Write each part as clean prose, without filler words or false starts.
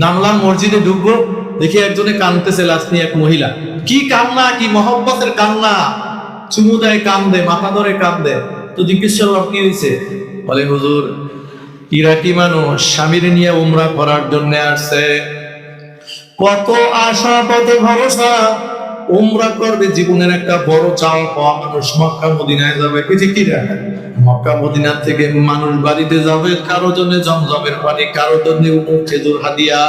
নামলাম মসজিদে, ঢুকবো, দেখি একজনে কাঁদতেছে, লাশ নিয়ে এক মহিলা। কি কান্না, কি মহব্বতের কান্না, চুমু দেয়, কান্দে, মাথা ধরে কান্দে। তো জিজ্ঞেস করলাম কি হয়েছে? বলে হুজুর, ইরাকি মানুষ স্বামীর নিয়ে উমরা করার জন্য আসছে, কত আশা কত ভরসা, উমরা করবে, জীবনের একটা বড় চাওয়া পাওয়া মানুষ, মক্কা মদিনায় যাবে। কিছু কি দেখা, মক্কা মদিনা থেকে মানুষ বাড়িতে যাবে, কারো জন্য জমজমের পানি, কারো জন্য খেজুর হাদিয়া।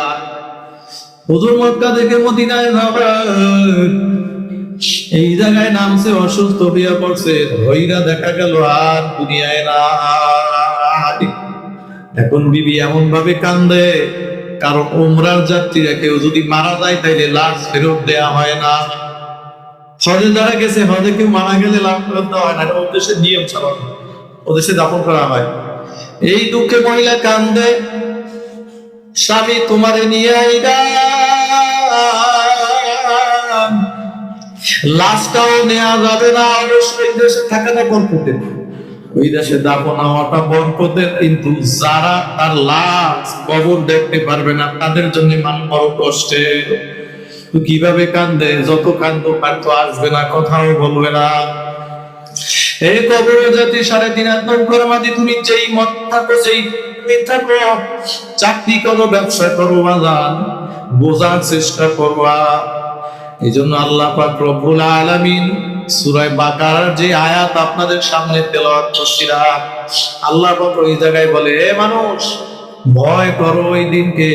হুজুর মক্কা থেকে মদিনায় যাবে, এই জায়গায় নামছে, অসুস্থ হইয়া পড়ছে, ধইরা দেখা গেল আর দুনিয়ায় নাই। এখন বিবি এমন ভাবে কান্দে, কারণ উমরার যাত্রীরা কেউ যদি মারা যায় তাইলে লাশ ফেরত দেয়া হয় না। হজে যারা গেছে, হজে কেউ মারা গেলে লাশ ফেরত দেওয়া হয় না, এটা ওদেশের নিয়ম চালানো, ওদেশে দাফন করা হয়। এই দুঃখে মহিলা কান্দে, স্বামী তোমারে নিয়ে আইলাম, লাশটাও নেওয়া যাবে না, অবশ্যই দেশে থাকাটা বরকতের, ওই দেশে দাফন হওয়াটা বরকতের, কিন্তু যারা তার লাশ কবর দেখতে পারবে না তাদের জন্য মান বড় কষ্টে। কিভাবে কান্দে, যত কান্দো তার তো আসবে না, কথাও বলবে না। এই কবরে জাতি 3.5 হাত করে মাটি, তুমি যেই মত থাকো, যেই মিথ্যা করো, চাকরি করো, ব্যবসা করো, বাজান বোঝার চেষ্টা করবা। এই জন্য আল্লাহ পাক রব্বুল আলামিন সূরা বাকারার যে আয়াত আপনাদের সামনে তেলাওয়াত করছিলাম, আল্লাহ পাক ওই জায়গায় বলে, হে মানুষ, ভয় করো ওই দিনকে,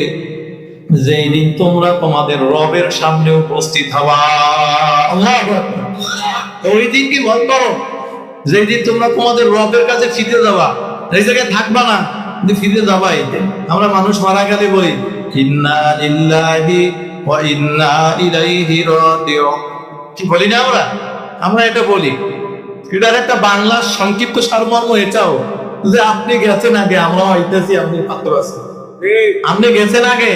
যেই দিন তোমরা তোমাদের রবের সামনে উপস্থিত হবা। আল্লাহু আকবার। ওই দিন কি ভয় করো, যেই দিন তোমরা তোমাদের রবের কাছে ফিরে যাবা, এই জায়গায় থাকবা না, কিন্তু ফিরে যাবা। আমরা মানুষ মারা গেলে বলি ইন্না লিল্লাহি ওয়া ইন্না ইলাইহি রাজিউন, কি বলি না আমরা? আমরা এটা বলি, এটার একটা বাংলা সংক্ষিপ্ত সারমর্ম এটাও, যে আপনি গেছেন আগে, আমরাও আইতেছি, আপনি পাত্র আছেন। আপনি গেছেন আগে,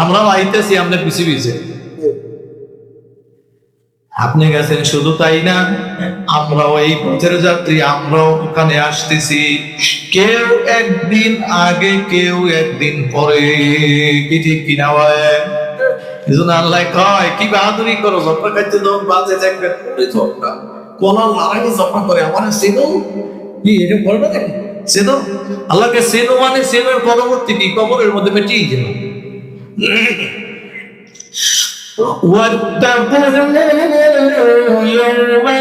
আমরাও আইতেছি, আপনি পিছিয়ে পিছিয়ে। আপনি গেছেন শুধু তাই না, আমরাও এই পথের যাত্রী, আমরাও ওখানে আসতেছি, কেউ একদিন আগে, কেউ একদিন পরে, কি ঠিক কিনা হয়? এজন্য আল্লাহ কয়, কি বাহাদুরি করো, যখন খাইতে যখন বাজে দেখবেন কোলা লড়াই যখন করে, আমার সেনো কি এটা করবে নাকি? সেনো আল্লাহকে সেনো মানে সেনোর পরবর্তী কি, কবরের মধ্যে বেটিয়ে গেল। واتقوا يوما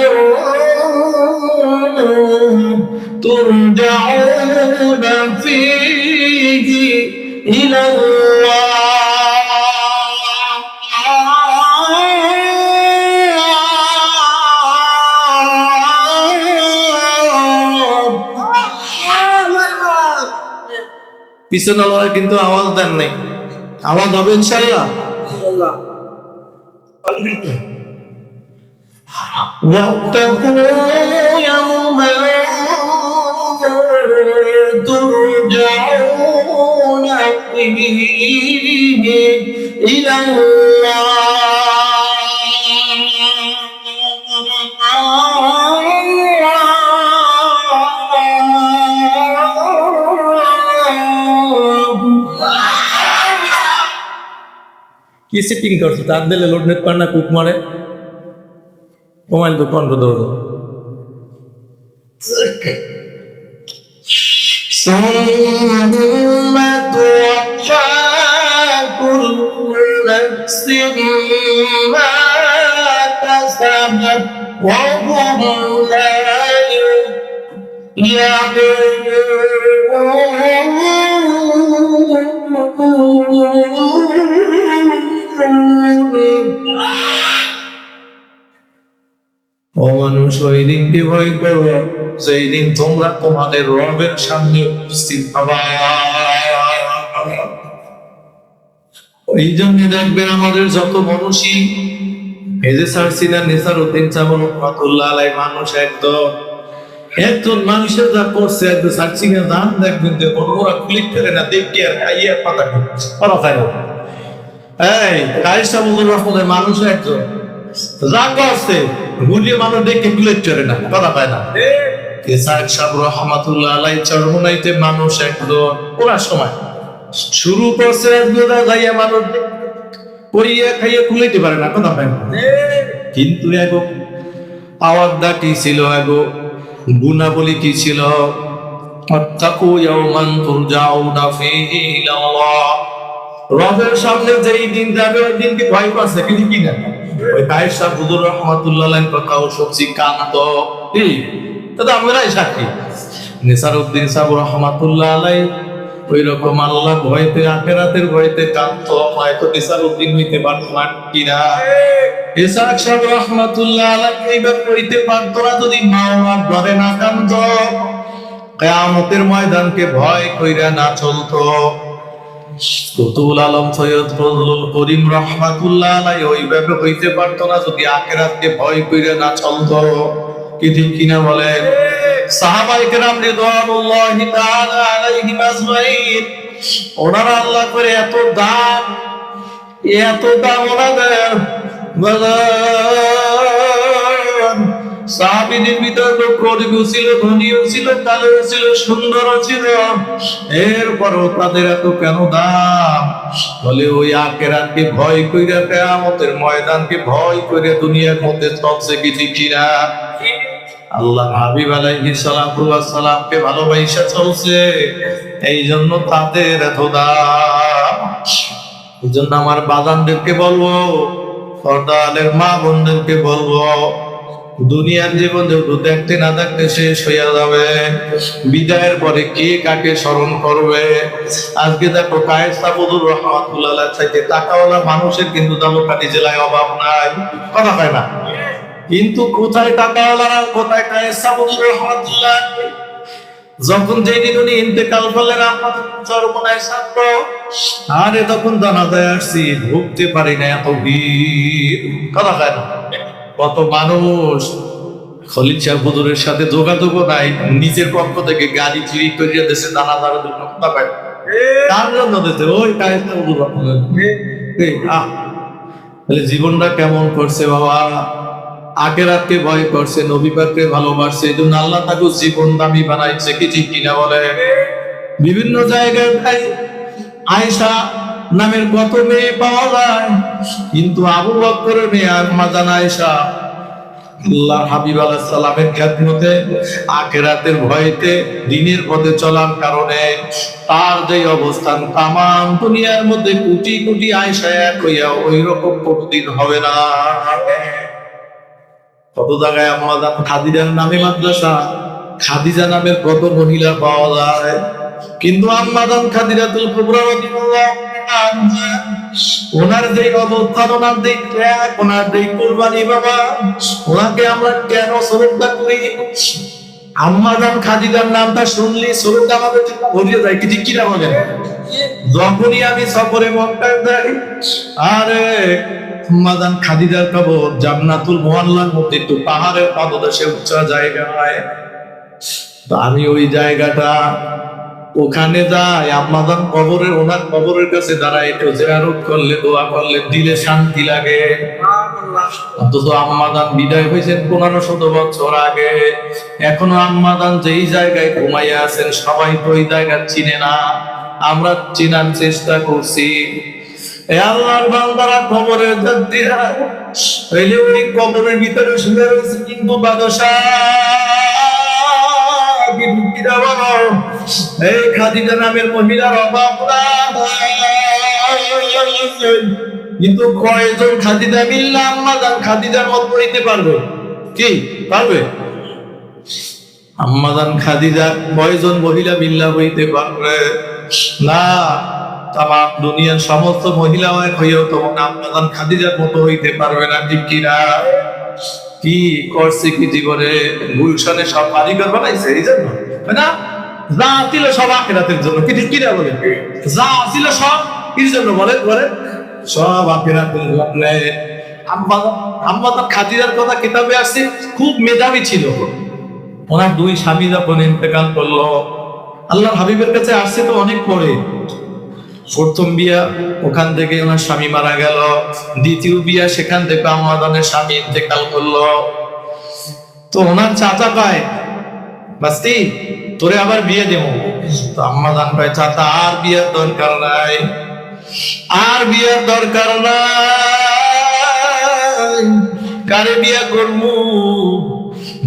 ترجعون فيه إلى الله পিছনে লড়াই, কিন্তু আওয়াজ দেন নাই, আওয়াজ হবে ইনশাআল্লাহ। واتقوا يوما ترجعون فيه إلى কি সেটিং করছো, তার দিলে লোড নেট পার না, কুক মারে, মোবাইল তো কন্ট্রোল ধরো। ও মানুষ, ওই দিনকে ভয় করো, যেই দিন তোমরা তোমাদের রবের সামনে উপস্থিত হবা। এই জন্য দেখবেন আমাদের যত মানুষই, এই যে সারসিনা নেসারউদ্দিন সাহেব রহমাতুল্লাহ আলাইহি, মানুষ একজন মানুষের যা করছে, একজন সারসিনা দান দেখবেন যে ওরা ক্লিক করে না, দেখে আর খাইয়ে পাতা খায় না। এই কায়েসা মুজিবুর রহমানের মানুষ একজন যা করছে, গুলিয়ে মানুষ দেখে ক্লিক করে না, কথা পায় না। সাহেব রহমাতুল্লাহ আলাইহি চরমনাইতে মানুষ একজন, ওরা সময় শুরু করছে যাইয়া মানুষ পড়িয়ে খাইয়ে খুলাইতে পারে না, কথা পায় না। কিন্তু এগো আওয়াজটা কি ছিল, এগো গুণাবলী কি ছিল? ওয়াত্তাকু ইয়াওমান তুরজাউনা ফীহি ইলাল্লাহ। রবের সামনে যেই দিন যাবে ওই দিনকে ভয় পাচ্ছে, কিন্তু কি না ওই কায়েশা হুজুর রাহমাতুল্লাহ আলাইহির কথাও সত্যি কান্ত কি দাদা আমরাই সাক্ষী। নিসারউদ্দিন সাহেব রাহমাতুল্লাহ আলাইহি ওই রকম আল্লাহ ভয়তে আখিরাতের ভয়তে কান্ত, হয়তো নিসারউদ্দিন হইতে পারত না কিনা। ইসহাক সাহেব রাহমাতুল্লাহ আলাইহি এইভাবে হইতে পারত না যদি মা বাবা ঘরে না কান্ত, কিয়ামতের ময়দানকে ভয় কইরা না চলতো। কুতুবুল আলম সৈয়দ ফজলুল করিম রাহমাতুল্লাহ আলাইহি ওইভাবে হইতে পারতো না যদি আখিরাতকে ভয় কইরা না চলতো, কি ঠিক কিনা বলেন? সাহাবায়ে কেরাম রিদওয়ানুল্লাহি তাআলা আলাইহিম আজমাইন, ওনারা আল্লাহ করে এত দাম ওনাদের সাহাবীদের ভিতরে গরিবও ছিল, ধনীও ছিল, কালোও ছিল, সুন্দরও ছিল, এরপরও তাদের এত কেন দাম? বলে ওই আখিরাতকে ভয় কইরা, কিয়ামতের ময়দানকে ভয় করে দুনিয়ার মধ্যে চলছে, কি ঠিক কিনা? আল্লাহ হাবিব আলাইহিস সালাতু ওয়াস সালামকে ভালোবাসা চলছে, এই জন্য তাদের এত দাম। এই জন্য আমার বাজানদেরকে বলবো, পর্দালের মা বোনদেরকে বলবো, দুনিয়ার জীবন যেহেতু দেখতে না দেখতে শেষ হইয়া যাবে, বিদায়ের পরে কে কাকে স্মরণ করবে? আজকে দেখো কায়েসা হুজুর রাহমাতুল্লাহ আলাইহি থেকে টাকাওয়ালা মানুষের কিন্তু দামোকাটি জেলায় অভাব নাই, কথা কয় না? কিন্তু কোথায় টাকাওয়ালারা, কোথায় কায়েসা হুজুর রাহমাতুল্লাহ? যখন যেই দিন উনি ইন্তেকাল করলেন আমাদের চরমনায় ছাত্র, আরে তখন জানাজায় আসছি, ঢুকতে পারি না, এত ভিড়, কথা কয় না? কত মানুষ, খলিল সাহেব হুজুরের সাথে যোগাযোগও নাই, নিজের পক্ষ থেকে গাড়ি চুরি করিয়া দেশে জানাজার জন্য, কথা কয় না? কার জন্য দিতে? ওই কায়েসা হুজুর রাহমাতুল্লাহ। তাহলে জীবনটা কেমন করছে বাবা? আখিরাতকে ভয় করছে, নবী পাককে ভালোবাসছে, এই জন্য আল্লাহ তাকে জীবন দামি বানাইছে, কি ঠিক কিনা বলে? বিভিন্ন জায়গায় আয়েশা নামের কত মেয়ে পাওয়া যায়, কিন্তু আবু বকরের মেয়ে আম্মা জান আয়েশা আল্লাহ হাবিব আলাইহিস সালামের খিদমতে আখিরাতের ভয়তে দিনের পথে চলার কারণে তার যে অবস্থান, তামাম দুনিয়ার মধ্যে কোটি কোটি আয়েশা এক হইয়া ওই রকম কোনদিন হবে না। কত জায়গায় আম্মা জান খাদিজার নামে মাদ্রাসা, খাদিজা নামের কত মহিলা পাওয়া যায়, কিন্তু আম্মা জান খাদিজাতুল কুবরা রাদিয়াল্লাহু আনহা, ওনার যে অবস্থান, ওনার যে ত্যাগ, ওনার যে কুরবানি, বাবা ওনাকে আমরা কেন শ্রদ্ধা করি? আম্মা জান খাদিজার নামটা শুনলি শ্রদ্ধা আমাদের ভরিয়ে যায়, কি ঠিক কিনা বলেন? যখনই আমি সফরে মক্কায় যাই, আরে আম্মা জান খাদিজার কবর জান্নাতুল মুআল্লার মধ্যে একটু পাহাড়ের পাদদেশে উঁচা জায়গায়, তো আমি ওই জায়গাটা ওখানে যাই, আম্মা জান কবরের, ওনার কবরের কাছে দাঁড়াই, একটু জিয়ারত করলে, দোয়া করলে, দিলে শান্তি লাগে। অথচ আম্মা জান বিদায় হয়েছেন 1500 বছর আগে, এখনো আম্মা জান যেই জায়গায় ঘুমাইয়া আছেন সবাই তো ওই জায়গা চিনে না, আমরা চেনার চেষ্টা করছি। আল্লাহর বান্দারা কবরের দিয়া হইলে ওই কবরের ভিতরে শুয়ে রয়েছে, কিন্তু বাদশা এই খাদিজা নামের মহিলার অভাব নাই, কিন্তু কয়জন খাদিজা মিললে আম্মা জান খাদিজার মত পড়িতে পারবে? কি পারবে? আম্মা জান খাদিজা কয়জন মহিলা মিল্লা হইতে পারবে না? তামাম দুনিয়ার সমস্ত মহিলা হইয়াও তখন আম্মা জান খাদিজার মতো হইতে পারবে না, ঠিক কিনা? কি করছে কি জীবনে? গুলশানে সব কারিগর বানাইছে এই জন্য, তাই না? যা ছিল সব আখিরাতের জন্য, কি ঠিক কিনা বলে? যা ছিল সব কির জন্য বলে? সব আখিরাতের জন্য। আম্মা জান খাদিজার কথা কিতাবে আসছে, খুব মেধাবী ছিল। ওনার 2 স্বামী যখন ইন্তেকাল করলো, আল্লাহর হাবিবের কাছে আসছে তো অনেক পরে। প্রথম বিয়া, ওখান থেকে ওনার স্বামী মারা গেল। দ্বিতীয় বিয়া, সেখান থেকে আম্মা জানের স্বামী ইন্তেকাল করলো। তো ওনার চাচা পায়, বাস্তি তোরে আবার বিয়ে দেব। তো আম্মা জান কয় চাচা আর বিয়ের দরকার নাই, আর বিয়ের দরকার নাই, কারে বিয়ে করবো?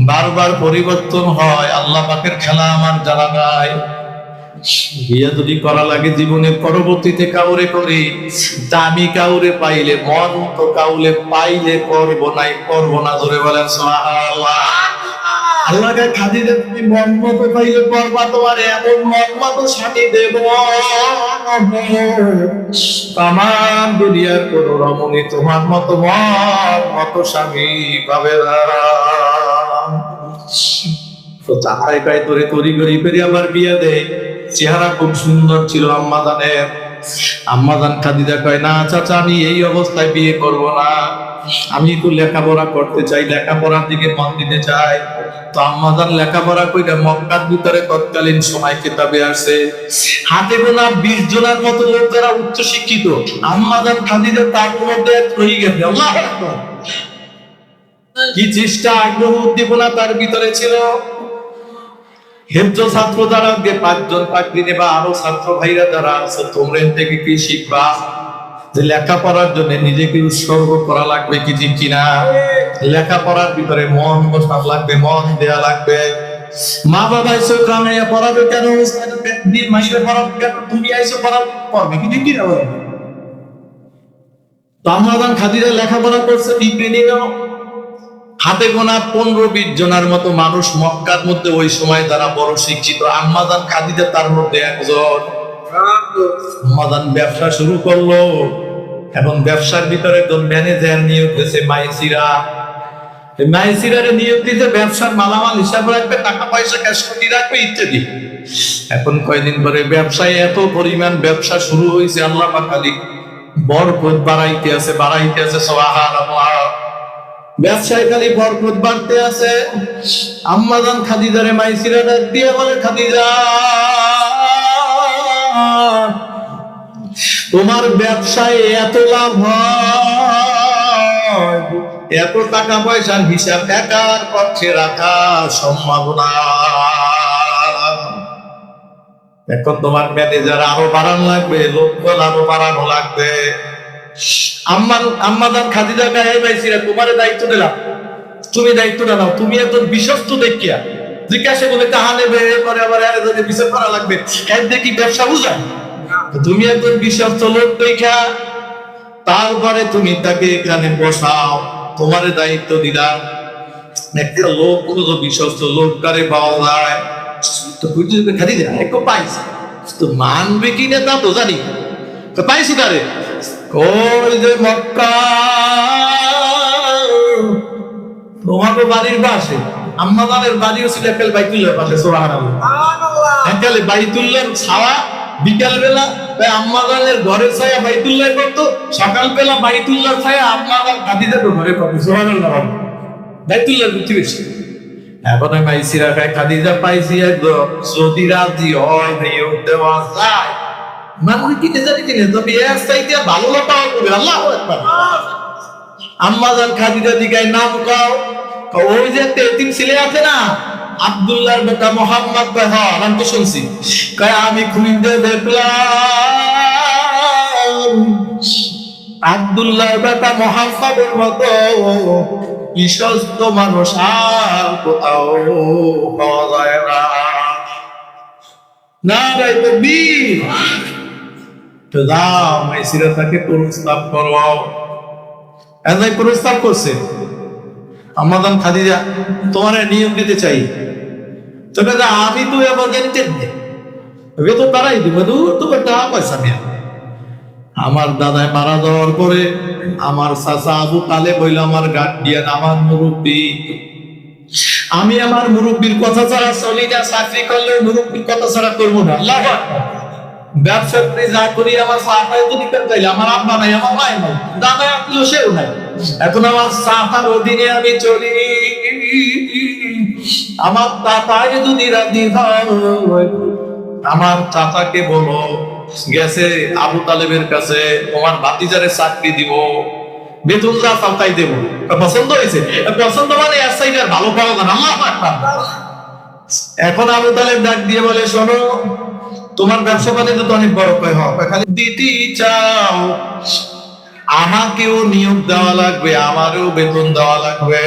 বারবার পরিবর্তন হয়, আল্লাহ পাকের খেলা আমার জানা নাই। বিয়ে যদি করা লাগে জীবনে পরবর্তীতে কাউরে করি, দামি কাউরে পাইলে, মন তো কাউরে পাইলে করবো না। ধরে বলেন সুবহানাল্লাহ। আল্লাহকে খাদিজা তুমি মন মতো পাইলে করবা, তোমার এমন মন মতো স্বামী দেব, তামাম দুনিয়ার কোন রমণী তোমার মতো মন মতো স্বামী পাবে না। তো চাচাই কয় তোরে তড়িঘড়ি করে আবার বিয়ে দেয়। চেহারা খুব সুন্দর ছিল আম্মাজানের। আম্মাজান খাদিজা কয় না চাচা, আমি এই অবস্থায় বিয়ে করব না, আমি একটু লেখাপড়া করতে চাই, লেখাপড়ার দিকে মন দিতে চাই। তো আম্মাজান লেখাপড়া কইরা মক্কার ভিতরে তৎকালীন সময় কিতাবে আসে হাতে গোনা 20 জনের মতো লোক যারা উচ্চ শিক্ষিত, আম্মাজান খাদিজা তার মধ্যে রয়ে গেছে। আল্লাহু আকবার। কি চেষ্টা, আগ্রহ, উদ্দীপনা তার ভিতরে ছিল। হেফজ ছাত্র যারা 5 জন পাকড়ি নেবা, আরো ছাত্র ভাইরা যারা আছে, তোমরা থেকে কি শিখবা যে লেখাপড়ার জন্য নিজেকে উৎসর্গ করা লাগবে, কি ঠিক কিনা? লেখাপড়ার ভিতরে মন বসানো লাগবে, মন দেয়া লাগবে। মা বাবা এসে কামাইয়া পড়াবে কেন, মাইরে পড়াবে কেন, তুমি আইসো পড়াবে কি ঠিক কিনা? তো আম্মাজান খাদিজা লেখাপড়া করছে ডিগ্রি নিল। হাতে গোনা 15-20 জনের মতো মানুষ মক্কার মধ্যে ওই সময় যারা বড় শিক্ষিত, আম্মাজান খাদিজা তার মধ্যে একজন। আম্মাজান ব্যবসা শুরু করলো এবং ব্যবসার ভিতরে একজন ম্যানেজার নিয়োগ দিয়েছে মাইসিরা। মাইসিরারে নিয়োগ দিতে ব্যবসার মালামাল হিসাব রাখবে, টাকা পয়সা ক্যাশ করে রাখবে ইত্যাদি। এখন কয়দিন পরে ব্যবসায় এত পরিমাণ ব্যবসা শুরু হয়েছে, আল্লাহ পাক খালি বরকত বাড়াইতে আছে সুবহানাল্লাহ। ব্যবসায় খালি বরকত বাড়তে আছে। আম্মাজান খাদিজারে মাইসিরা ডাক দিয়ে বলে, খাদিজা তোমার ব্যবসায় এত লাভ হয়, এত টাকা পয়সার হিসাব একার পক্ষে রাখা সম্ভব না। এখন তোমার ম্যানেজার আরো বাড়ানো লাগবে, লোকবল আরো বাড়ানো লাগবে। আম্মাজান খাদিজা গায়ে মাইসিরা তোমারে দায়িত্ব দিলাম, তুমি দায়িত্বটা নাও। তুমি একজন বিশ্বস্ত দেখিয়া জিজ্ঞাসা বলে কাহা নেবে, পরে আবার বিচার করা লাগবে, এর দেখি ব্যবসা বুঝায়। তুমি একজন বিশ্বস্ত লোক দেখা তারপরে তুমি তাকে এখানে বসাও, তোমার দায়িত্ব দিলাম। একটা লোক বিশ্বস্ত লোক কারে পাওয়া যায়, তো খাদিজা একটু পাইছে, তো মানবে কিনা তা তো জানি, তো পাইছি কারে, ওই যে মক্কা তোমাকে বাড়ির পাশে, আম্মাজানের বাড়িও ছিল একাল বাইতুল্লাহর পাশে। সুবহানাল্লাহ। একাল বাইতুল্লাহর ছায়া বিকাল বেলা আম্মাজানের ঘরে ছায়া বাইতুল্লাহ করতো, সকাল বেলা বাইতুল্লাহর ছায়া আম্মাজান খাদিজার ঘরে করতো। সুবহানাল্লাহ। বাইতুল্লাহর প্রতিবেশী। এখন মাইসিরা খাদিজা পাইছি একদম, যদি রাজি হয় দেওয়া যায়, মানুষ কিনে জানি কিনে, তবে এর চাইতে ভালো পাওয়া যাবে। আল্লাহু আকবার। আম্মাজান খাদিজা দিগায় নাম কও, ওই যে একটা এতিম ছেলে আছে না আব্দুল্লাহর বেটা মোহাম্মদ, হ্যাঁ নাম তো শুনছি। কয় আমি খুঁজে দেখলাম আব্দুল্লাহর বেটা মোহাম্মদের মতো বিশ্বস্ত মানুষ আর কোথাও পাওয়া যায় না। নারায়ে তাকবীর। তো দাও মাইসিরা তাকে প্রস্তাব করো। এজাই প্রস্তাব করছে, আম্মাজান খাদিজা তোমার নিয়োগ দিতে চাই। তবে আমি তো এবার জানতে তো তারাই দিব, তোমার টাকা পয়সা নিয়ে। আমার দাদায় মারা যাওয়ার পরে আমার চাচা আবু তালেব হইল আমার গার্ডিয়ান, আমার মুরব্বী। আমি আমার মুরব্বীর কথা ছাড়া চলি না, চাকরি করলে মুরব্বীর কথা ছাড়া করবো না। আল্লাহু আকবার। ব্যবসা করে যা করি আমার চাচাই তো দিতে চাইলে, আমার আব্বা নাই, আমার মাই নাই, দাদা আত্মীয় সেও নাই। এখন আমার চাচার অধীনে আমি চলি। আমার চাচাই যদি রাজি হয়, আমার চাচাকে বলো গেছে আবু তালেবের কাছে, তোমার ভাতিজারে চাকরি দিব, বেতন যা চাই দেবো। পছন্দ হয়েছে? পছন্দ মানে ভালো পাওয়া যায় না। আল্লাহু আকবার। এখন আবু তালেব ডাক দিয়ে বলে, শোনো, তোমার ব্যবসা বাণিজ্য তো অনেক বড়, কয় হয়, খালি দিতে চাও, আমাকেও নিয়োগ দেওয়া লাগবে, আমারও বেতন দেওয়া লাগবে,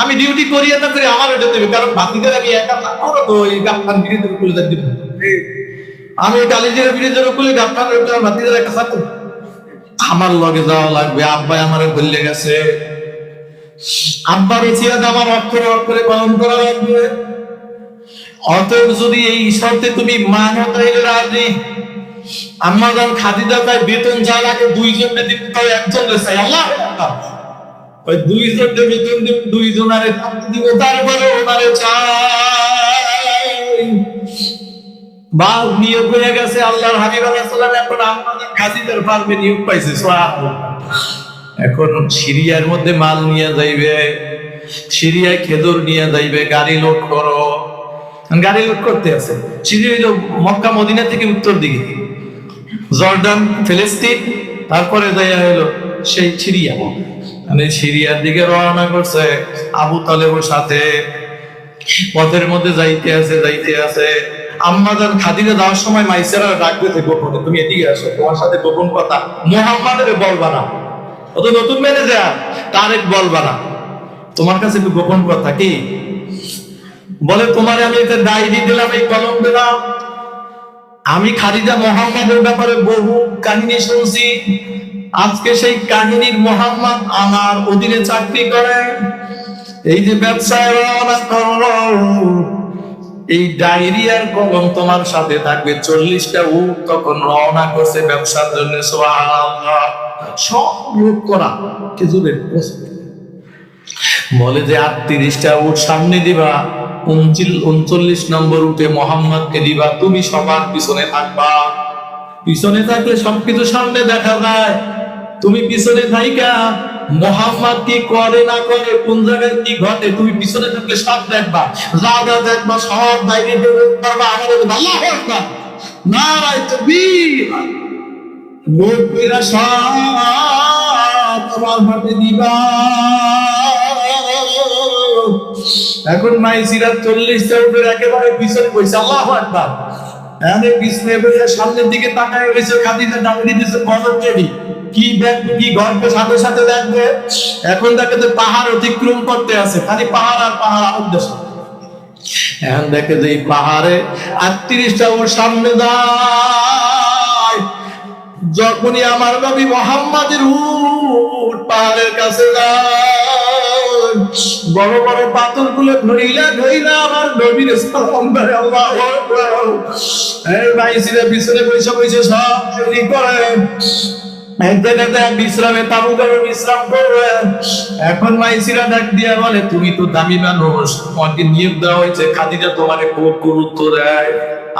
আমি ডিউটি করি না করি আমারও যেতে হবে, কারণ বাকিদের আমি একা না, আমারও তো ওই গাফফান বিরোধের উপরে দিব, আমি কালিজের বিরোধের উপরে গাফফান বাকিদের একা থাকবো, আমার লগে যাওয়া লাগবে। আব্বাই আমারে বললে গেছে, আব্বার ইচ্ছা আমার অক্ষরে অক্ষরে পালন করা লাগবে। অতএব যদি এই শর্তে তুমি মানো তাইলে রাজি। আম্মা যান খাদিজা তাই বেতন যা লাগে দুইজনকে দিতে, তাই একজনকে চাই, আল্লাহ ওই দুইজনকে বেতন দিব, দুইজনারে দিব, তারপরে ওনারে চাই। বাস নিয়োগ হয়ে গেছে, আল্লাহর হাবিব আলাইহিস সালাম এখন আম্মা খাদিজার ফার্মে নিয়োগ পাইছে। এখন সিরিয়ার মধ্যে মাল নিয়ে যাইবে, সিরিয়ায় খেজুর নিয়ে যাইবে, গাড়ি লোড করো, গাড়ি লোড করতে আছে। সিরিয়া হইল মক্কা মদিনা থেকে উত্তর দিকে, জর্ডান ফিলিস্তিন, তারপরে যাইয়া হইলো সেই সিরিয়া, মানে সিরিয়ার দিকে রওনা করছে আবু তালেবের সাথে। পথের মধ্যে যাইতে আছে আম্মাজান খাদিজা যাওয়ার সময় মাইসেরা ডাকবে গোপনে, তুমি এদিকে আসো, তোমার সাথে গোপন কথা মুহাম্মাদের বলবা না, ও তো নতুন ম্যানেজার, তারেক বলবা না, তোমার কাছে একটু গোপন কথা। কি বলে, তোমারে আমি একটা ডায়েরি দিলাম, এই কলম দিলাম, আমি খাদিজা মুহাম্মাদের ব্যাপারে বহু কাহিনী শুনছি, আজকে সেই কাহিনীর মুহাম্মদ আমার অধীনে চাকরি করে, এই যে ব্যবসায় রওনা করলো, এই ডায়েরি আর কলম তোমার সাথে থাকবে। 40টা উট তখন রওনা করছে ব্যবসার জন্য, সুবহানাল্লাহ, সব লোক করা খেজুরের। বলে যে 38টা উট সামনে দিবা, 39 নম্বর উঠে মোহাম্মদকে দিবা, তুমি সবার পিছনে থাকবা, পিছনে থাকলে সবকিছু সামনে দেখা যায়, তুমি পিছনে থাইকা মোহাম্মদ কি করে না করে, কোন জায়গায় কি ঘটে, তুমি পিছনে থাকলে সব দেখবা, যা যা দেখবা সব বাইরে পারবা। আমাদের আল্লাহু আকবার, নারায়ে তাকবীর, লোকেরা সব তোমার হাতে দিবা। এখন মাইসিরা 40টা উপরে একেবারে পিছনে বসে, আল্লাহু আকবার, এখানে পিছনে বসে সামনের দিকে তাকায় রয়েছে, খাদিজা ডাউনি দিয়েছে কদম দেবী, কি দেখবে, কি গল্পের সাথে সাথে দেখবে। এখন দেখে যে পাহাড় অতিক্রম করতে আছে, খালি পাহাড় আর পাহাড় উদ্দেশ্য। এখন দেখে যে এই পাহাড়ে 38টা ওর সামনে যায়, যখনই আমার নবী মুহাম্মাদের উট পাহাড়ের কাছে যায়, বড় বড় পাথর গুলো ধরিলা আমার নবীর সালাম করে, আল্লাহু আকবার। এই ভাইসিরা পিছনে বসে সব চুরি করে, বিশ্রামে তাবু করে বিশ্রাম করবে। এখন মাইসিরা ডাক দিয়া বলে, তুমি তো দামি মানুষ, তোমাকে নিয়োগ দেওয়া হয়েছে, খাদিজা তোমাকে খুব গুরুত্ব দেয়,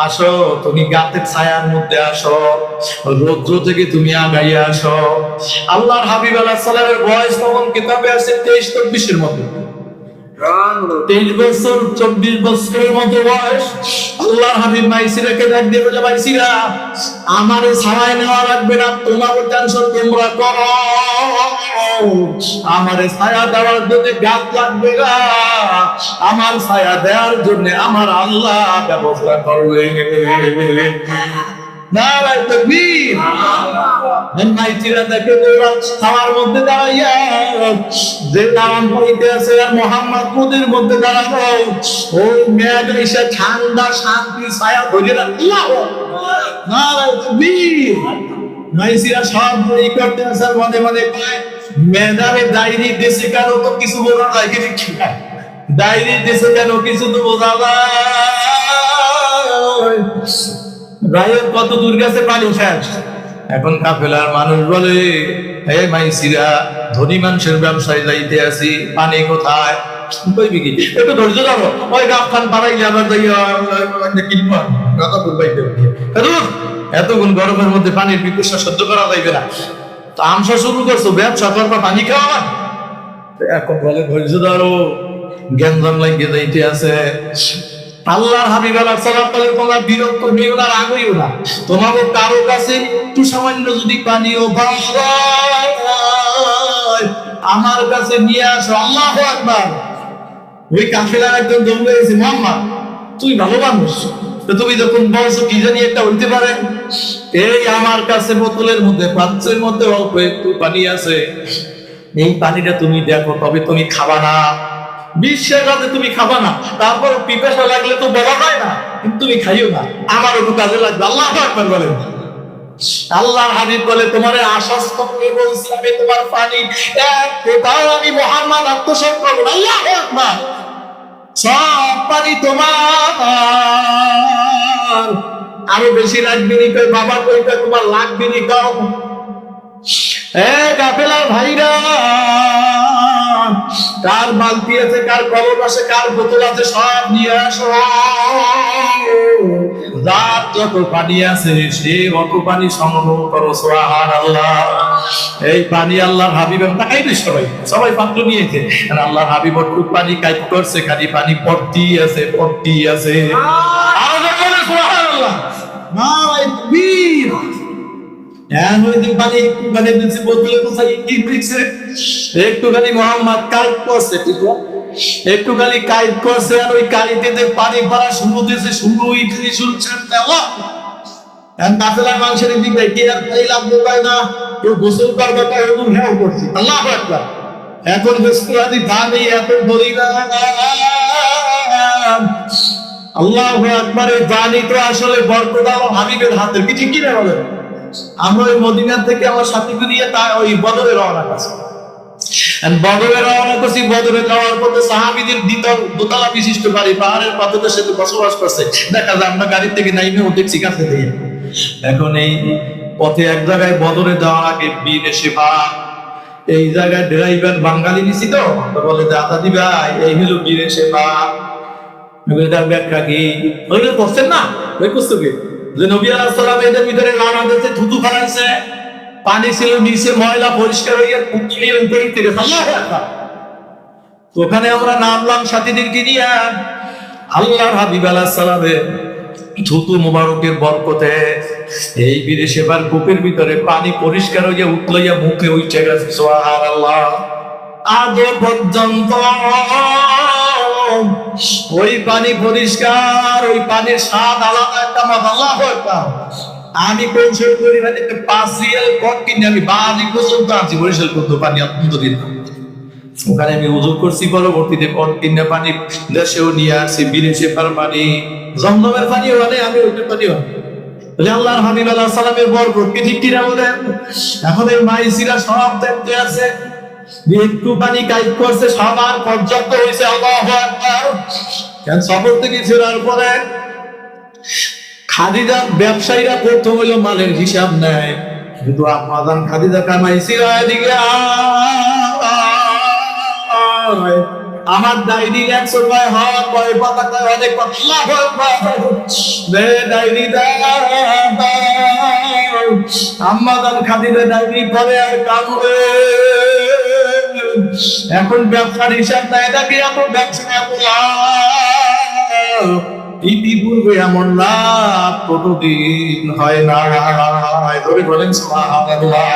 আসো তুমি গাছের ছায়ার মধ্যে আসো, রৌদ্র থেকে তুমি আগাইয়া আসো। আল্লাহর হাবিব আলাইহিস সালামের বয়স তখন কিতাবে আছে 23-24 মতো, 23 বছর 24 বছরের মতো বয়স। আল্লাহর হাবিব মাইসিরাকে ডাক দিয়ে বলে, মাইসিরা আমারে ছায়ায় নেওয়া লাগবে না, তোমার টেনশন তোমরা করো, আমারে ছায়া দেওয়ার জন্য গাছ লাগবে না, আমার ছায়া দেওয়ার জন্য আমার আল্লাহ ব্যবস্থা করবে। নারায়ে তাকবীর। মাইসিরা দেখে ছায়ার মধ্যে দাঁড়াইয়া যে নাম হইতে আছে আর মুহাম্মদ নদীর মধ্যে দাঁড়ানো, ওই মেঘ এসে ঠান্ডা শান্তি ছায়া ধরে রাখলাম। নারায়ে তাকবীর। মাইসিরা সব বই করতে আছে, মনে মনে কয়, মেধাবে ডায়েরি দেশে কেন, তো কিছু বোঝা যায় কি ঠিক, ডায়েরি দেশে কেন কিছু তো বোঝা যায়। রায়ের কত দূর গেছে পানি শেষ। এখন কাফেলার মানুষ বলে, হে মাইসিরা, ধনী মানুষের ব্যবসায় যাইতে আছি, পানি কোথায়, কইবি কি, একটু ধৈর্য ধরো, ওই গাফখান পাড়াইলে আবার যাইয়া কিনবা গাদা করবাইতে, এতক্ষণ গরমের মধ্যে পানির বিপদ সহ্য করা যাইবে না, তো আমসা শুরু করছো, ব্যবসা করবা, পানি খাওয়া। এখন বলে ধৈর্য ধরো, গ্যাঞ্জাম লাগিয়ে যাইতে আছে। আল্লাহর হাবিব আলাইহিস সালাম বলেন, তোমরা বিরক্ত হইও না, রাগ হইও না, তোমাদের কারো কাছে একটু সামান্য যদি পানিও পায় আমার কাছে নিয়ে আসো। আল্লাহু আকবার। ওই কাফেলার একজন দৌড়ে গেছে, মুহাম্মদ তুমি ভালো মানুষ, তো তুমি যখন বলছো কি জানি একটা হইতে পারে, এই আমার কাছে বোতলের মধ্যে পাত্রের মধ্যে অল্প একটু পানি আছে, এই পানিটা তুমি দেখো, তবে তুমি খাবা না, বিশ্বের রাতে তুমি খাবা না, তারপর পিপাসা লাগলে তো বলা যায় না, কিন্তু তুমি খাইও না, আমার একটু কাজে লাগবে। আল্লাহু আকবার বলেন। আল্লাহর হাবিব বলে, তোমার আশ্বস্ত করে বলছি আমি তোমার পানি এক ফোঁটাও আমি মুহাম্মদ আত্মসাৎ করবো না। আল্লাহু আকবার। সব পানি তোমার, আরো বেশি রাখবি নি কই বাবা, কইটা তোমার লাগবে নি কাও। কাফেলার ভাইরা, কার বালতি আছে, কার কলম আছে, কার বোতল আছে, সব নিয়ে আসো। যার যত পানি আছে সে অত পানি সংগ্রহ করো। সুবহানাল্লাহ। এই পানি আল্লাহর হাবিবের তাকাইবে, সবাই সবাই পাত্র নিয়েছে, আর আল্লাহর হাবিব খুব পানি কাইট করছে, খালি পানি ভর্তি আছে, ভর্তি আছে। আর বলে সুবহানাল্লাহ, নারায়ে তাকবীর। একটুখানি মোহাম্মদ কাইট করছে, একটুখানি কাইট করছে, আর ওই কালিতে যে পানি ভরা শুরু দিয়েছে, শুরুই শুনছেন কাফেলার মানুষের দিক কি আর খাইলাম পায় না, কেউ গোসল করবে না, এরকম হ্যাঁ করছি। আল্লাহু আকবার। এখন বেসুরাদি ধানে এত বলি না। আল্লাহু আকবার। এই পানি তো আসলে বরকত আল্লাহ হাবিবের হাতের, কি ঠিক কিনা বলেন? আমরা ওই মদিনা থেকে আমার সাথে নিয়ে তা ওই বদরে রওনা করছি। বদরে রওনা করছি, বদরে যাওয়ার পথে সাহাবীদের দোতলা বিশিষ্ট বাড়ি পাহাড়ের পাথরের সাথে বসবাস করছে। দেখা যায় আমরা গাড়ি থেকে নাইমে উঠেছি কাছে থেকে। এখন এই পথে এক জায়গায় বদরে যাওয়ার আগে বীর এসে এই জায়গায় ড্রাইভার বাঙালি নিছি, তো বলে দাদা দি ভাই এই হলো বীর এসে ব্যাখ্যা কি ওইগুলো করছেন না, ওই করছো কি যে নবী আলাইহিস সালাম এদের ভিতরে রানা দিতে থুতু ফেলাইছে, পানি ছিল নিচে, ময়লা পরিষ্কার হইয়া ক্লিয়ার হইতে গেছে। আল্লাহু আকবার। তো ওখানে আমরা নামলাম সাথীদেরকে নিয়ে, আল্লাহর হাবিব আলাইহিস সালামের থুতু মুবারকের বরকতে এই বিদেশে বার কূপের ভিতরে পানি পরিষ্কার হইয়া উঠলইয়া মুখে উঠে গেছে। সুবহানাল্লাহ। আজ পর্যন্ত ওই পানি পরিষ্কার, ওই পানির স্বাদ আলাদা একটা মত। আল্লাহু আকবার। আমি কৌশল করি মানে 5 রিয়াল কট কিনে আমি বাড়ি পর্যন্ত আছি, বরিশাল পর্যন্ত পানি আলহামদুলিল্লাহ। ওখানে আমি ওযু করছি, পরবর্তীতে কট কিনে পানি দেশেও নিয়ে আসি, বিদেশে পানি জমজমের পানি মানে আমি ওইটা পানি আল্লাহর হাবিব আলাইহিস সালামের বরকত, কি ঠিক কিনা বলেন? এখন এই মাইসিরা সব দেখতে আছে, একটু পানি কাইট করছে, সবার পর্যাপ্ত হয়েছে। আল্লাহু আকবার। কেন সফর থেকে ফেরার পরে খাদিজা ব্যবসায়ীরা প্রথম হইলো মালের হিসাব নেয়, কিন্তু আম্মাজান খাদিজা কামাইছিরা এদিকে আমার ডাইরি 100 টাকা হয়, কয় পাতা অনেক পাতলা ডাইরি আম্মাজান খাদিজা ডাইরি পরে আর কামড়ে। এখন ব্যবসার হিসাব নেয় নাকি এত ব্যবসা এত লাভ, ইতিপূর্বে এমন লাভ কোনদিন হয় না। ধরে বলেন সুবহানাল্লাহ।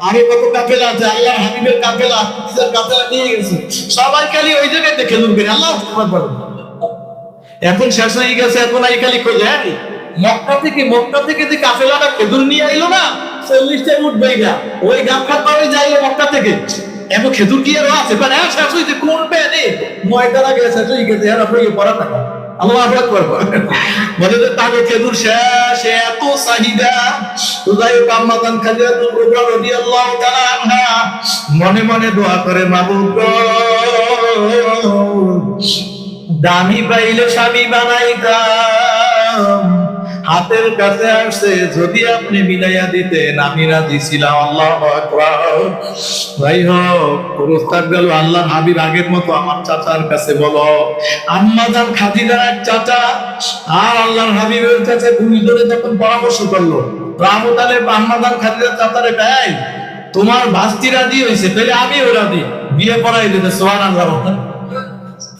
আরে কত কাফেলা আছে, আল্লাহ হাবিবের কাফেলা, কাফেলা নিয়ে গেছে, সবাই খালি ওই জায়গায় দেখে লুকবে। আল্লাহু আকবার। এখন শেষ হয়ে গেছে, এখন এই খালি কই যায় মক্কা থেকে যে কাফেলাটা খেজুর নিয়ে আইলো না, 40টা উঠবেই না, ওই গামখা পারে যাইলো মক্কা থেকে। এখন খেজুর কি আর আছে, মানে শেষ হইছে কোন বেনে ময়দা লাগে, শেষ হয়ে গেছে, আর আপনি পড়া থাকা। আল্লাহু আকবার। বলে যে তাকে খেজুর শেষ, এত চাহিদা। তো যাই হোক, আম্মাজান খাদিজা রাদিয়াল্লাহু তাআলা আনহা মনে মনে দোয়া করে, মাবুদ গো, দামি পাইলে স্বামী বানাইতাম, হাতের কাছে আসছে, যদি আপনি মিলাইয়া দিতেন আমি রাজি ছিলাম। আল্লাহু আকবার। যাই হোক, প্রস্তাব গেল। আল্লাহর হাবিব আগের মতো আমার চাচার কাছে বলো, আম্মাজান খাদিজার এক চাচা আর আল্লাহর হাবিবের কাছে দুইজনে যখন পরামর্শ করলো, আবু তালেব আম্মাজান খাদিজার চাচারে দেয়, তোমার ভাস্তি রাজি হয়েছে, তাহলে আমিও রাজি, বিয়ে পড়াই দিতে। সুবহানাল্লাহ।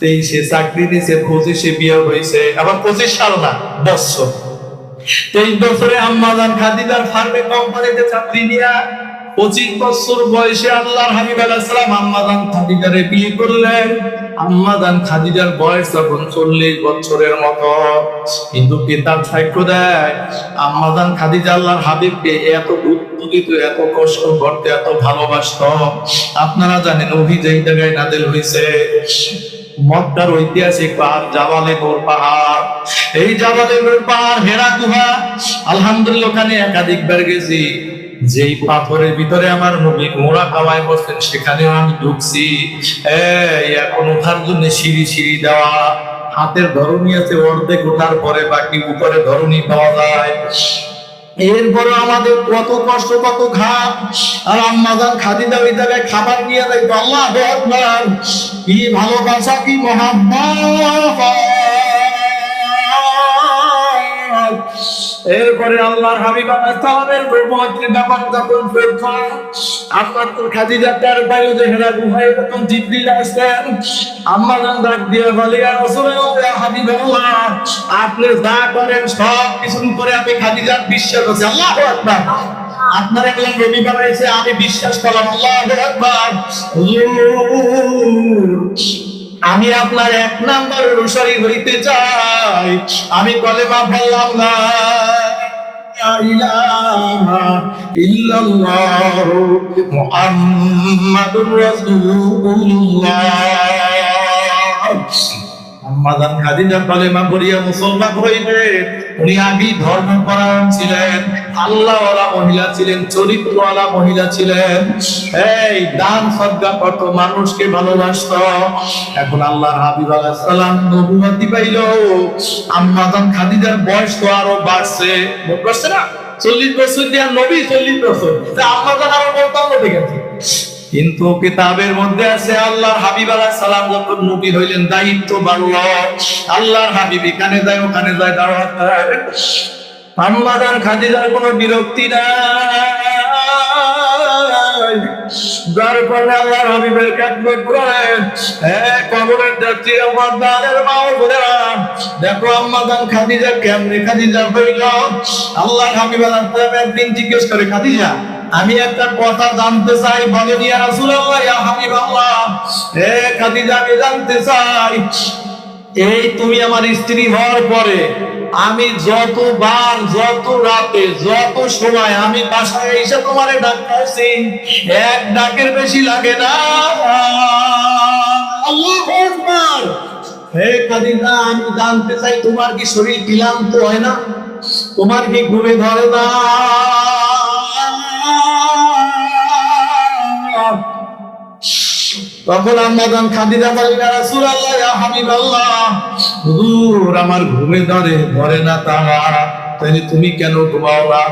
23 চাকরি দিয়েছে, 25 বিয়ে হয়েছে, আবার 25 সাল না, বছর। 23 বছরে আম্মাজান খাদিজার ফার্মে কোম্পানিতে চাকরি নিয়া 25 বছর বয়সে আল্লাহর হাবিব আলাইহিস সালাম আম্মাজান খাদিজারে বিয়ে করলেন। আম্মাজান খাদিজার বয়স তখন 40 বছরের মতো। কিন্তু কিতাব সাক্ষ্য দেয় আম্মাজান খাদিজা আল্লাহর হাবিবকে এত গুরুত্ব দিত, এত কষ্ট করতে, এত ভালোবাসত। আপনারা জানেন ওহী যেই জায়গায় নাযিল হয়েছে মক্কার ঐতিহাসিক পাহাড় জাবালে নূর পাহাড়। এই জাবালে নূর পাহাড় হেরা গুহা, আলহামদুলিল্লাহ ওখানে একাধিকবার গেছি। যেই পাথরের ভিতরে আমার নবী মোরা কামাই করতেন সেখানেও আমি ঢুকছি। এখন ওঠার জন্য সিঁড়ি সিঁড়ি দেওয়া, হাতের ধরনী আছে অর্ধেক ওঠার পরে বাকি উপরে ধরনী পাওয়া যায়। এরপরে আমাদের কত কষ্ট, কত ঘাম। আর আম্মাজান খাদিজা ওই জায়গায় খাবার নিয়ে যাইতো। আল্লাহু আকবার, কি ভালোবাসা, কি মহাব্বত। এরপরে আল্লাহর হাবিব আলাইহিস সালামের পবিত্র ব্যাপার যখন প্রথম আম্মাজান খাদিজা তার বাইরে যে হেরা গুহায় তখন জিবরিল আসেন। আম্মাজান ডাক দিয়ে বলে, ইয়া রাসূলুল্লাহ, ইয়া হাবিবাল্লাহ, আপনি যা করেন সব কিছুর উপরে আমি খাদিজার বিশ্বাস আছে। আল্লাহু আকবার, আপনার একজন নবী বানাইছে, আমি বিশ্বাস করলাম। আল্লাহু আকবার। আমি আপনার 1 নাম্বার অনুসারী হইতে চাই। আমি কলেমা পড়লাম না ইলাহা ইল্লাল্লাহু মুহাম্মাদুর রাসূলুল্লাহ। আম্মাজান খাদিজা কলেমা পড়িয়া মুসলমান হইলেন। উনি আগেই ধর্মপরায়ণ ছিলেন, আল্লাহওয়ালা মহিলা ছিলেন, চরিত্রওয়ালা মহিলা ছিলেন। এই দান সদকা করত, মানুষকে ভালোবাসত। এখন আল্লাহর হাবিব আলাইহিস সালাম নবুয়তি পাইল। আম্মাজান খাদিজার বয়স তো আরো বাড়ছে, বুঝছে না? 40 বছর দিয়ে নবী 40 বছর, তা আম্মাজান আরো বলতাম দেখেছি। কিন্তু কিতাবের মধ্যে আছে আল্লাহর হাবিব আলাইহিস সালাম যখন নবী হইলেন দায়িত্ব বাড়ল। আল্লাহর হাবিব এখানে যায় ওখানে যায় দাওয়াত দেয়। আম্মাজান খাদিজার কোনো বিরক্তি নাই। যার ফলে আল্লাহর হাবিবের খেদমত করেন। কবরের যাত্রী আমার দানের মা ও বোনেরা, দেখো আম্মাজান খাদিজা কেমনে খাদিজা হইল। আল্লাহর হাবিব আলাইহিস সালাম একদিন জিজ্ঞেস করে, খাদিজা আমি একটা কথা জানতে চাই, বলেন ইয়া রাসূলুল্লাহ, ইয়া হাবিবাল্লাহ। খাদিজা আমি জানতে চাই, এই তুমি আমার স্ত্রী হওয়ার পরে আমি যতবার, যত রাতে, যত সময় আমি বাসায় এসে তোমারে ডাকতেছি, এক ডাকের বেশি লাগে না। আল্লাহু আকবার। হে খাদিজা, আমি জানতে চাই তোমার কি শরীর ক্লান্ত হয় না? তোমার কি ঘুমে ধরে না? তখন আম্মাজান খাদিজা বলেন, ইয়া রাসূলুল্লাহ, ইয়া হাবিবাল্লাহ, হুজুর আমার ঘুমে ধরে না তারা, তাহলে তুমি কেন ঘুমাও না?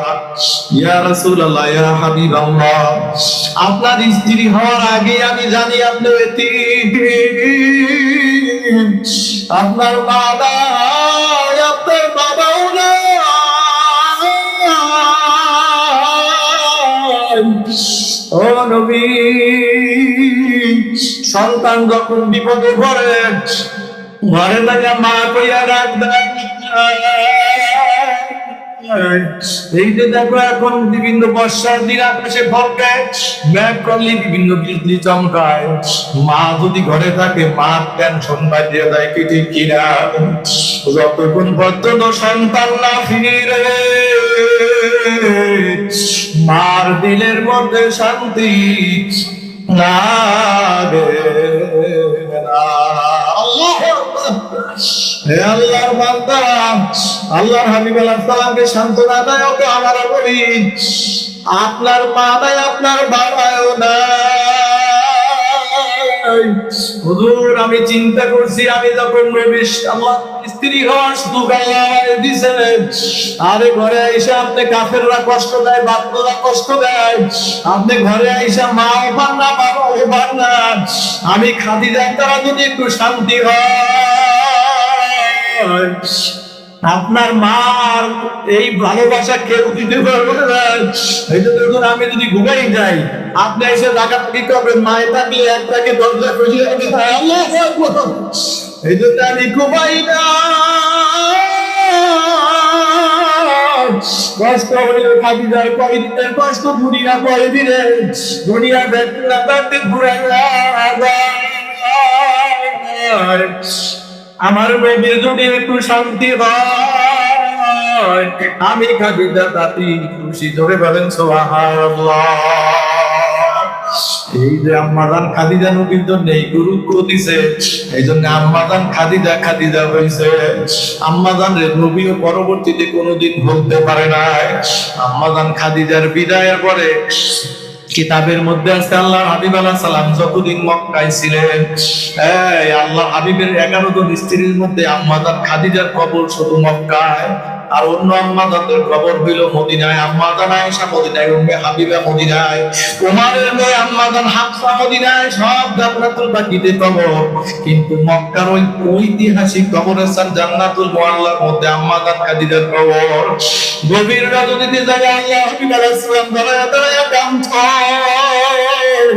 ইয়া রাসূলুল্লাহ, ইয়া হাবিবাল্লাহ, আপনার স্ত্রী হওয়ার আগে আমি জানি আপনি এতিম, আপনার মা নাই, আপনার বাবাও নাই। ও নবী, সন্তান যখন বিপদে পড়ে ঘরে লাগে মা কইয়া রাখ দেয়। এই যে দেখো এখন বিভিন্ন বর্ষার দিন আকাশে ফলকে মেঘ করলে বিভিন্ন বিজলি চমকায়, মা যদি ঘরে থাকে মা টেনশন বাজিয়ে দেয়, কি ঠিক কিনা? যতক্ষণ পর্যন্ত সন্তান না ফিরে মার দিলের মধ্যে শান্তি লাগে না। আল্লাহর বান্দা, আল্লাহর হাবিব আলাইহিস সালামকে সান্ত্বনা দেয়, ওকে আমরা বলি আপনার মা নাই, আপনার বাবাও নাই। হুজুর আমি চিন্তা করছি, আমি যখন নবী আল্লাহ স্ত্রী হওয়ার সুযোগ দিছে, আরে ঘরে আইসা আপনি কাফেররা কষ্ট দেয়, বাচ্চারা কষ্ট দেয়, আপনি ঘরে আইসা মা ও পান না, বাবা ও পান না। আমি খাদিজার দ্বারা যদি একটু শান্তি হয়, আপনার মার এই ভালোবাসা কেউ দিতে পারবে না। এই জন্য আমি যদি ঘুমাই যাই, আপনি এসে জায়গা কি করবেন? মায়ে থাকলে একটাকে দরজা খুঁজে এই জন্য আমি ঘুমাই না। কষ্ট হইল খাদিজার কয়দিনের কষ্ট দুনিয়া করে দিলে দুনিয়া দেখতে না দেখতে ঘুরে আমার নবীর যদি একটু শান্তি হয় আমি খাদিজা তাতি খুশি ধরে বলেন সুবহানাল্লাহ। এই যে আম্মাজান খাদিজা নবীর জন্য এই গুরুত্ব দিছে, এই জন্য আম্মাজান খাদিজা খাদিজা হয়েছে। আম্মাজানের নবীও পরবর্তীতে কোনোদিন ভুলতে পারে নাই। আম্মাজান খাদিজার বিদায়ের পরে কিতাবের মধ্যে আছে আল্লাহ হাবিব আলাইহিস সালাম যতদিন মক্কায় ছিলেন, আল্লাহ হাবিবের 11 জন স্ত্রীর মধ্যে আম্মাজান খাদিজার কবর শুধু মক্কায়, আর অন্য আম্মাজানদের কবর হইল মদিনায়। আম্মাজান আয়েশা মদিনায়, উম্মে হাবিবা মদিনায়, উমারের মেয়ে আম্মাজান হাফসা মদিনায়, সব জান্নাতুল বাকিতে কবর। কিন্তু মক্কার ওই ঐতিহাসিক কবরস্থান জান্নাতুল মুআল্লার মধ্যে আম্মাজান খাদিজার কবর। গভীর রজনীতে জায়গা আল্লাহ হাবিব আলাইহিস সালাম দাঁড়ায়া দাঁড়ায়া কাঁদছেন,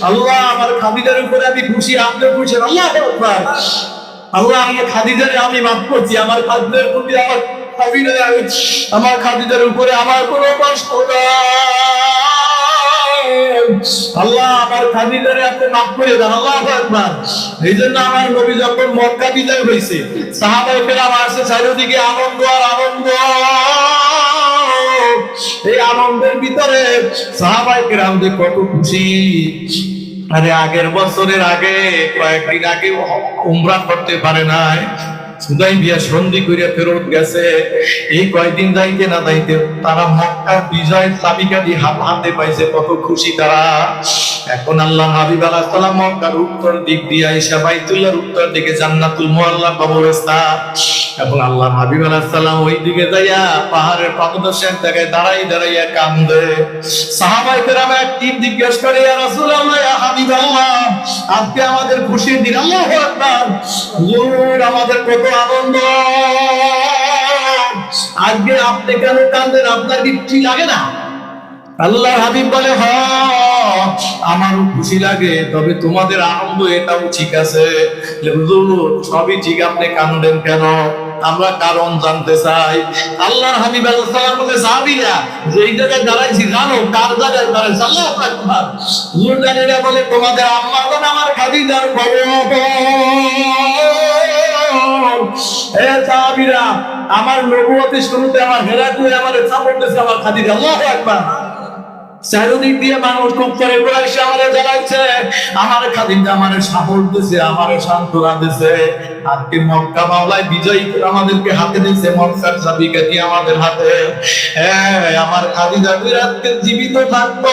আল্লাহ আমার খাদিজার উপরে আমি খুশি, আপনি খুশি। আল্লাহু আকবার। আল্লাহ আমার খাদিজারে আমি মাফ করছি, আমার খাদিজার প্রতি আমার খাদিজার উপরে আমার কোনো কষ্ট নাই। আল্লাহ আমার খাদিজারে আপনি মাফ করে দেন। আল্লাহু আকবার। এই জন্য আমার নবী যখন মক্কা বিদায় হয়েছে, সাহাবায়ে কেরাম আসছে, চারিদিকে আনন্দ আর আনন্দ। এই আনন্দের ভিতরে সাহাবায়ে কেরাম যে কত খুশি। আরে আগের বছরের আগে কয়েকদিন আগে উমরা করতে পারে নাই, হুদায়বিয়া সন্ধি করে ফেরত গেছে। এই কয়েকদিন যাইতে না যাইতে তারা মক্কার বিজয়ের চাবিকাঠি হাতে পাইছে, কত খুশি তারা। এখন আল্লাহ হাবিব আলাইহিস সালাম মক্কার উত্তর দিক দিয়ে আয়েশা বাইতুল্লাহর উত্তর দিকে জান্নাতুল মুআল্লা কবরস্থান। এখন আল্লাহ হাবিব আলাইহিস সালাম ওই দিকে যাইয়া পাহাড়ের পাদদেশে এক জায়গায় দাঁড়াইয়া কান্দে। সাহাবায়ে কেরাম একদিন জিজ্ঞেস করে, ইয়া রাসূলুল্লাহ, ইয়া হাবিবাল্লাহ, আজকে আমাদের খুশির দিন। আল্লাহু আকবার। হুজুর আমাদের কত আনন্দ, আজকে আপনি কেন কাঁদেন? আপনার কি খুশি লাগে না? আল্লাহ হাবিব বলে, হ্যাঁ আমারও খুশি লাগে, তবে তোমাদের আনন্দ এটাও ঠিক আছে। হুজুর সবই ঠিক, আপনি কাঁদেন কেন? আমরা কারণ জানতে চাই। আল্লাহর হাবিব আলাইহিস সালাম বলে, সাহাবীরা যেই জায়গায় দাঁড়াইছি জানো কার জায়গায় দাঁড়াইছি? আল্লাহু আকবার। হুজুর জানেরা বলে, তোমাদের আম্মা জান আমার খাদিজার খবর। সাহাবীরা আমার নবুয়তের শুরুতে আমার হেরাতুয়ে আমার সাপোর্ট দিয়েছে আমার খাদিজা। আল্লাহু আকবার। চারিদিক দিয়ে মানুষ খুব করে এসে আমারে জানাচ্ছে, আমার খাদিজা আমারে সাপোর্ট দিয়েছে, আমারে সান্ত্বনা দিয়েছে। আজকে মক্কা মাওলায় বিজয়ী করে আমাদেরকে হাতে দিয়েছে, মক্কার চাবিকাঠি আমাদের হাতে। আমার খাদিজা আজকে জীবিত থাকতো,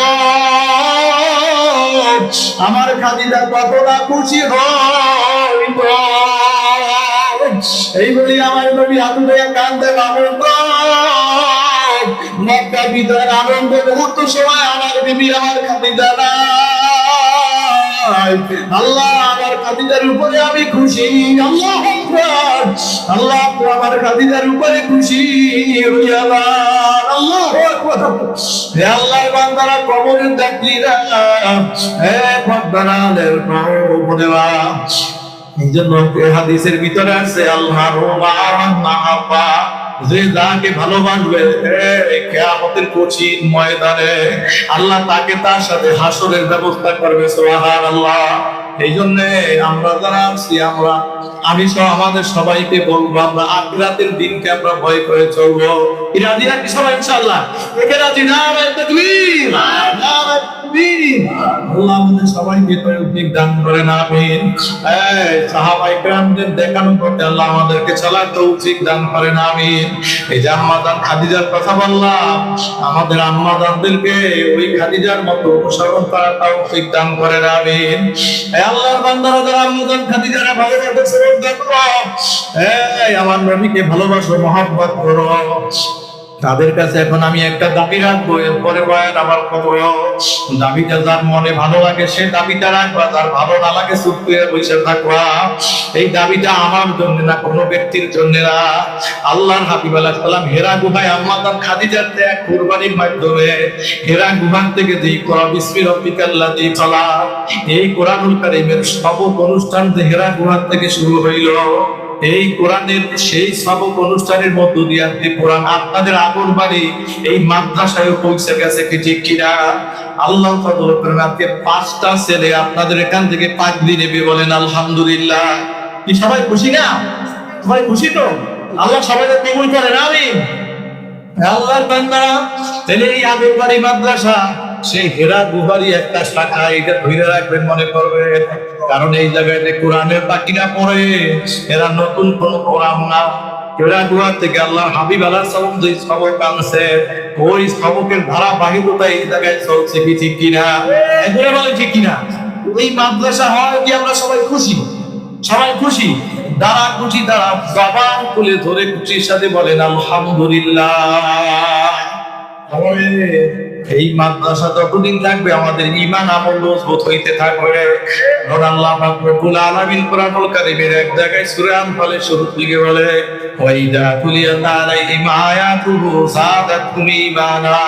আমার খাদিজা কতটা খুশি হইত। এই বলি আমার নবী হাতে দিয়ে কাঁদতে বাবুল মক্কা বিজয়ের আনন্দ মুহূর্ত সময় আমার বিবি আমার খাদিজা নাই। আল্লাহ আমার খাদিজার উপরে আমি খুশি। আল্লাহু আকবার। আল্লাহ আমার খাদিজার উপরে খুশি হইয়া যান। আল্লাহু আকবার। হে আল্লাহর বান্দারা, কবরের যাত্রীরা, হে পদ্মানালের কবরেরা, এই জন্য হাদিসের ভিতরে আছে আল্লাহর মাহাব্বা, যে যাকে ভালোবাসবে কিয়ামতের কঠিন ময়দানে আল্লাহ তাকে তার সাথে হাসরের ব্যবস্থা করবে। সুবহানাল্লাহ। এই জন্য আমরা যারা আছি, আমি সহ আমাদের সবাইকে বলবো, আমরা আখিরাতের দিনকে আমরা ভয় করে চলবো। রাজি নাকি সবাই? ইনশাআল্লাহ একে রাজি? নারায়ে তাকবীর, নারায়ে তাকবীর। আল্লাহ আমাদের সবাইকে তৌফিক দান করেন, আমিন। সাহাবায়ে কেরামদের দেখানো পথে আল্লাহ আমাদেরকে চলার তৌফিক দান করেন, আমিন। এই যে আম্মাজান খাদিজার কথা বললাম, আমাদের আম্মাজানদেরকে ওই খাদিজার মতো অনুসরণ করার তৌফিক দান করেন, আমিন। আল্লাহর বান্দারা যারা আম্মাজান খাদিজারে ভালোবাসে, দেখো আমার নবীকে ভালোবাসো, মহব্বত করো, তাদের কাছে এখন আমি একটা দাবি রাখবো। এরপরে বয়ান আমার খবর, দাবিটা যার মনে ভালো লাগে সে দাবিটা রাখবা, যার ভালো না লাগে চুপ করে বসে থাকবা। এই দাবিটা আমার জন্য না, কোনো ব্যক্তির জন্য না। আল্লাহর হাবিব আলাইহিস সালাম হেরা গুহায় আম্মাজান খাদিজার ত্যাগ কুরবানির মাধ্যমে হেরা গুহা থেকে যে কোরআন বিসমি রাব্বিকাল্লাযী খালাক, এই কোরআনুল কারীমের সব অনুষ্ঠান যে হেরা গুহা থেকে শুরু হইল। এই কোরআনের সেই সবক অনুষ্ঠানের মধ্য দিয়ে কোরআন আপনাদের আগর বাড়ি এই মাদ্রাসায় পৌঁছে গেছে কি ঠিক কিনা? আল্লাহ ফজল করেন আজকে 5টা ছেলে আপনাদের এখান থেকে পাগড়ি নেবে, বলেন আলহামদুলিল্লাহ। কি সবাই খুশি না? সবাই খুশি তো? আল্লাহ সবাইকে কবুল করেন, আমিন। আল্লাহর বান্দারা, তাহলে এই আগর বাড়ি মাদ্রাসা সেই হেরা গুহারি একটা শাখা, এটা ধরে রাখবেন, মনে করবেন। কারণ এই জায়গায় কোরআনের পাখিরা পড়ে, এরা নতুন কোন কোরআন না। হেরা গুহা থেকে আল্লাহ হাবিব আলাইহিস সালাম যে সবক আনছে, ওই সবকের ধারাবাহিকতা এই জায়গায় চলছে কি ঠিক কিনা? এগুলো বলে ঠিক কিনা? এই মাদ্রাসা হয় কি আমরা সবাই খুশি? সবাই খুশি? যারা খুশি তারা জবান খুলে ধরে খুশির সাথে বলেন আলহামদুলিল্লাহ। এই মাদ্রাসা যতদিন থাকবে আমাদের ঈমান আমল মজবুত হইতে থাকবে। আল্লাহ পাক রব্বুল আলামিন কোরআনুল কারীমের এক জায়গায় সূরা আনফালের শুরুর দিকে বলে, ওয়াইদা তুলিয়াত আলাইহিম আয়াতুহু যাদাতহুম ঈমানা।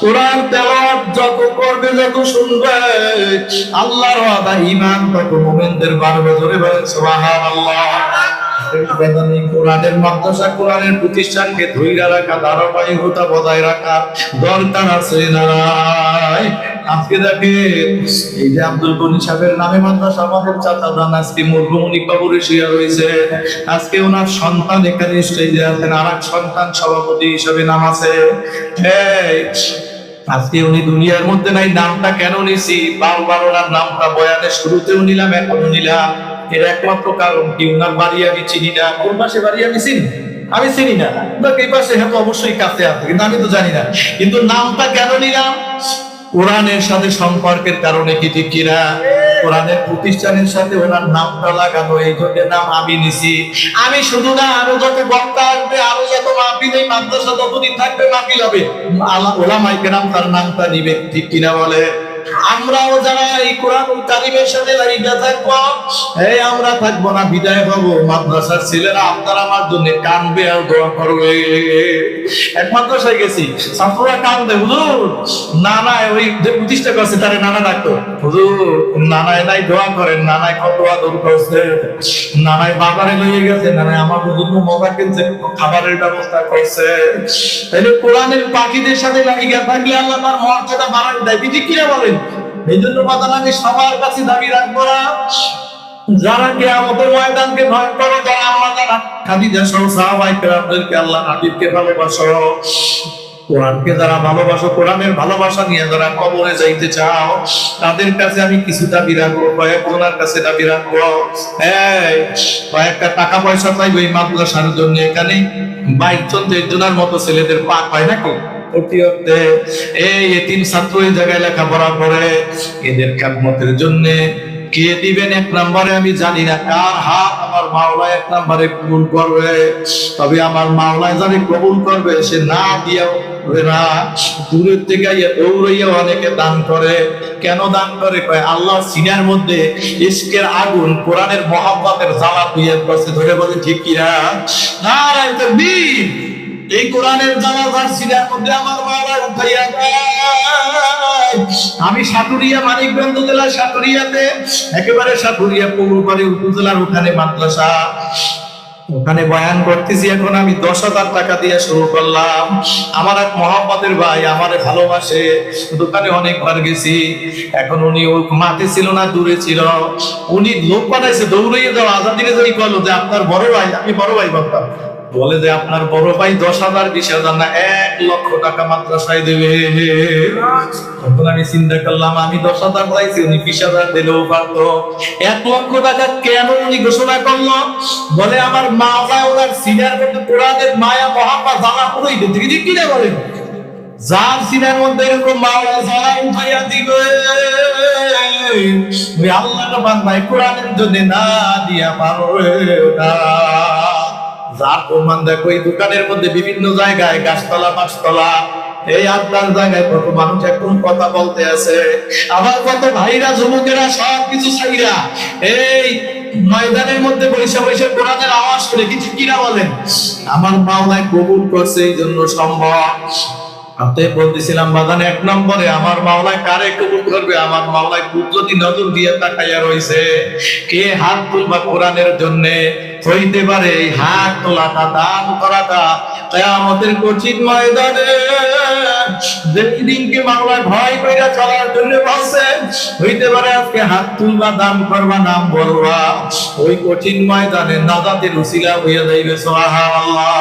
কোরআন তেলাওয়াত যত করবে, যত শুনবে, আল্লাহর ওয়াদা ঈমান তত মুমিনদের বাড়বে। জোরে বলেন সুবহানাল্লাহ। কোরআনের মাদ্রাসা, কোরআনের প্রতিষ্ঠানকে ধৈর্য রাখা, ধারাবাহিকতা বজায় রাখা দরকার আছে না? আজকে দেখে এই যে আব্দুল গনি সাহেবের নামে মাদ্রাসা, আমাদের চাচা দান আজকে মরহুমনি কবরে শুয়ে রয়েছে। আজকে ওনার সন্তান এখানে স্টেজে আছেন, আর এক সন্তান সভাপতি হিসেবে নাম আছে। আজকে উনি দুনিয়ার মধ্যে নাই, নামটা কেন নিছি? বারবার ওনার নামটা বয়ানের শুরুতেও নিলাম, এখনো নিলাম। এর একমাত্র কারণ কি, ওনার বাড়ি আমি চিনি না। কোন পাশে বাড়ি আমি চিনি? আমি চিনি না। এই পাশে হ্যাঁ অবশ্যই কাছে আছে, কিন্তু আমি তো জানি না। কিন্তু নামটা কেন নিলাম? কোরআনের সাথে সম্পর্কের কারণে কি ঠিক কিনা? কোরআনের প্রতিষ্ঠানের সাথে ওনার নামটা লাগানো, এই জন্য নাম আমি নিছি। আমি শুধু না, আরো যত বক্তা আসবে, আরো যত মাহফিল, এই মাদ্রাসা যতদিন থাকবে মাহফিল হবে, ওলামায়ে কেরাম তার নামটা নিবে, ঠিক কিনা বলে? আমরাও যারা এই কোরআনুল কারীমের সাথে লাগিয়ে থাকবো, এই আমরা থাকবো না, বিদায় হবো, মাদ্রাসার ছেলেরা আপনারা আমার জন্য কানবে আর দোয়া করবে। এক মাদ্রাসায় গেছি, ছাত্ররা কান্দে, হুজুর নানায় ওই যে প্রতিষ্ঠা করছে তারে নানা ডাকতো, হুজুর নানায় নাই দোয়া করেন। নানায় কত আদর করছে, নানায় বাজারে লইয়ে গেছে, নানায় আমার জন্য মজা কিনছে, খাবারের ব্যবস্থা করছে। তাহলে কোরআনের পাখিদের সাথে লাগিয়ে থাকলে আল্লাহ তার মর্যাদা বাড়ায় দেয়, ঠিক কিনা বলেন? এই জন্য কথা আমি সবার কাছে দাবি রাখবো না, যারা কিয়ামতের ময়দানকে ভয় করো, যারা আল্লাহ তাআলা খাদিজা সহ সাহাবায়ে কেরামদেরকে, আল্লাহ হাবিবকে ভালোবাসো, কোরআনকে যারা ভালোবাসো, কোরআনের ভালোবাসা নিয়ে যারা কবরে যাইতে চাও, তাদের কাছে আমি কিছু দাবি রাখবো, কয়েকজনের কাছে দাবি রাখবো। কয়েকটা টাকা পয়সা চাইবো এই মাদ্রাসার জন্য। এখানে 22-23 মতো ছেলেদের পাক হয় নাকি? এই এতিম ছাত্র এই জায়গায় লেখাপড়া করে, এদের খেদমতের জন্য কে দিবেন এক নম্বরে আমি জানি না, কার হাত আমার মাওলা এক নম্বরে কবুল করবে। তবে আমার মাওলা জানি কবুল করবে, সে না দিয়াও না, দূরের থেকে দৌড়াইয়া অনেকে দান করে। কেন দান করে? আল্লাহ সিনার মধ্যে ইশকের আগুন, কোরআনের মহব্বতের জ্বালা তুইয়া করছে। ধরে বলে ঠিক কিনা? নারায়ে তাকবীর। এই কোরআনের জ্বালা যার সিনার মধ্যে আমার মাওলা উঠাইয়া দেয়। আমি সাটুরিয়া, মানিকগঞ্জ জেলা সাটুরিয়াতে, একেবারে সাটুরিয়া পৌরপাড়ি উপজেলার ওখানে মাদ্রাসা, ওখানে বয়ান করতেছি। এখন আমি 10,000 টাকা দিয়ে শুরু করলাম। আমার এক মহব্বতের ভাই আমারে ভালোবাসে, দোকানে অনেকবার গেছি। এখন উনি ওই মাঠে ছিল না, দূরে ছিল। উনি লোক পাঠাইছে, দৌড়িয়ে যাওয়া আজাদিনে যাই করলো যে আপনার বড় ভাই, আমি বড় ভাই বলতাম, বলে যে আপনার বড় ভাই 10,000, 20,000 না 1 লক্ষ টাকা মাদ্রাসায় দেবে। তখন আমি চিন্তা করলাম, আমি 10,000 চাইছি, উনি 20,000 দিলেও পারতো। 1 লক্ষ টাকা কেন উনি ঘোষণা করলো? বলে আমার মাওলা ওনার সিনার মধ্যে কোরআনের মায়া মহব্বত জ্বালা পুরোই দিতে, ঠিক কিনা বলেন? যার সিনার মধ্যে এরকম মাওলা জ্বালা উঠাইয়া দিবে, ওই আল্লাহর বান্দা কোরআনের জন্য না দিয়া পারবে না। যার প্রমাণ দেখো, এই দোকানের মধ্যে বিভিন্ন জায়গায় গাছতলা, মাছতলা, এই আড্ডার জায়গায় কত মানুষ এখন কথা বলতে আছে। আবার কত ভাইরা, যুবকেরা সব কিছু ছাইরা এই ময়দানের মধ্যে বৈশা বৈশা কোরআনের আওয়াজ করে, কিছু কিনা বলেন? আমার মাওলায় কবুল করছে, এই জন্য সম্ভব। আপনি বলতেছিলাম বাদান, এক নম্বরে আমার মাওলায় কারে কবুল করবে? আমার মাওলায় কুদরতি নজর দিয়ে তাকাইয়া রইছে। কে হাত তুলবা কোরআনের জন্য? হইতে পারে এই হাত তোলাটা, দান করাটা কিয়ামতের কঠিন ময়দানে যেই দিনকে মাওলায় ভয় কইরা চলার জন্য বলছে, হইতে পারে আজকে হাত তুলবা, দান করবা, নাম বলবা, ওই কঠিন ময়দানে নাজাতের উসিলা হইয়া যাইবে। সুবহানাল্লাহ।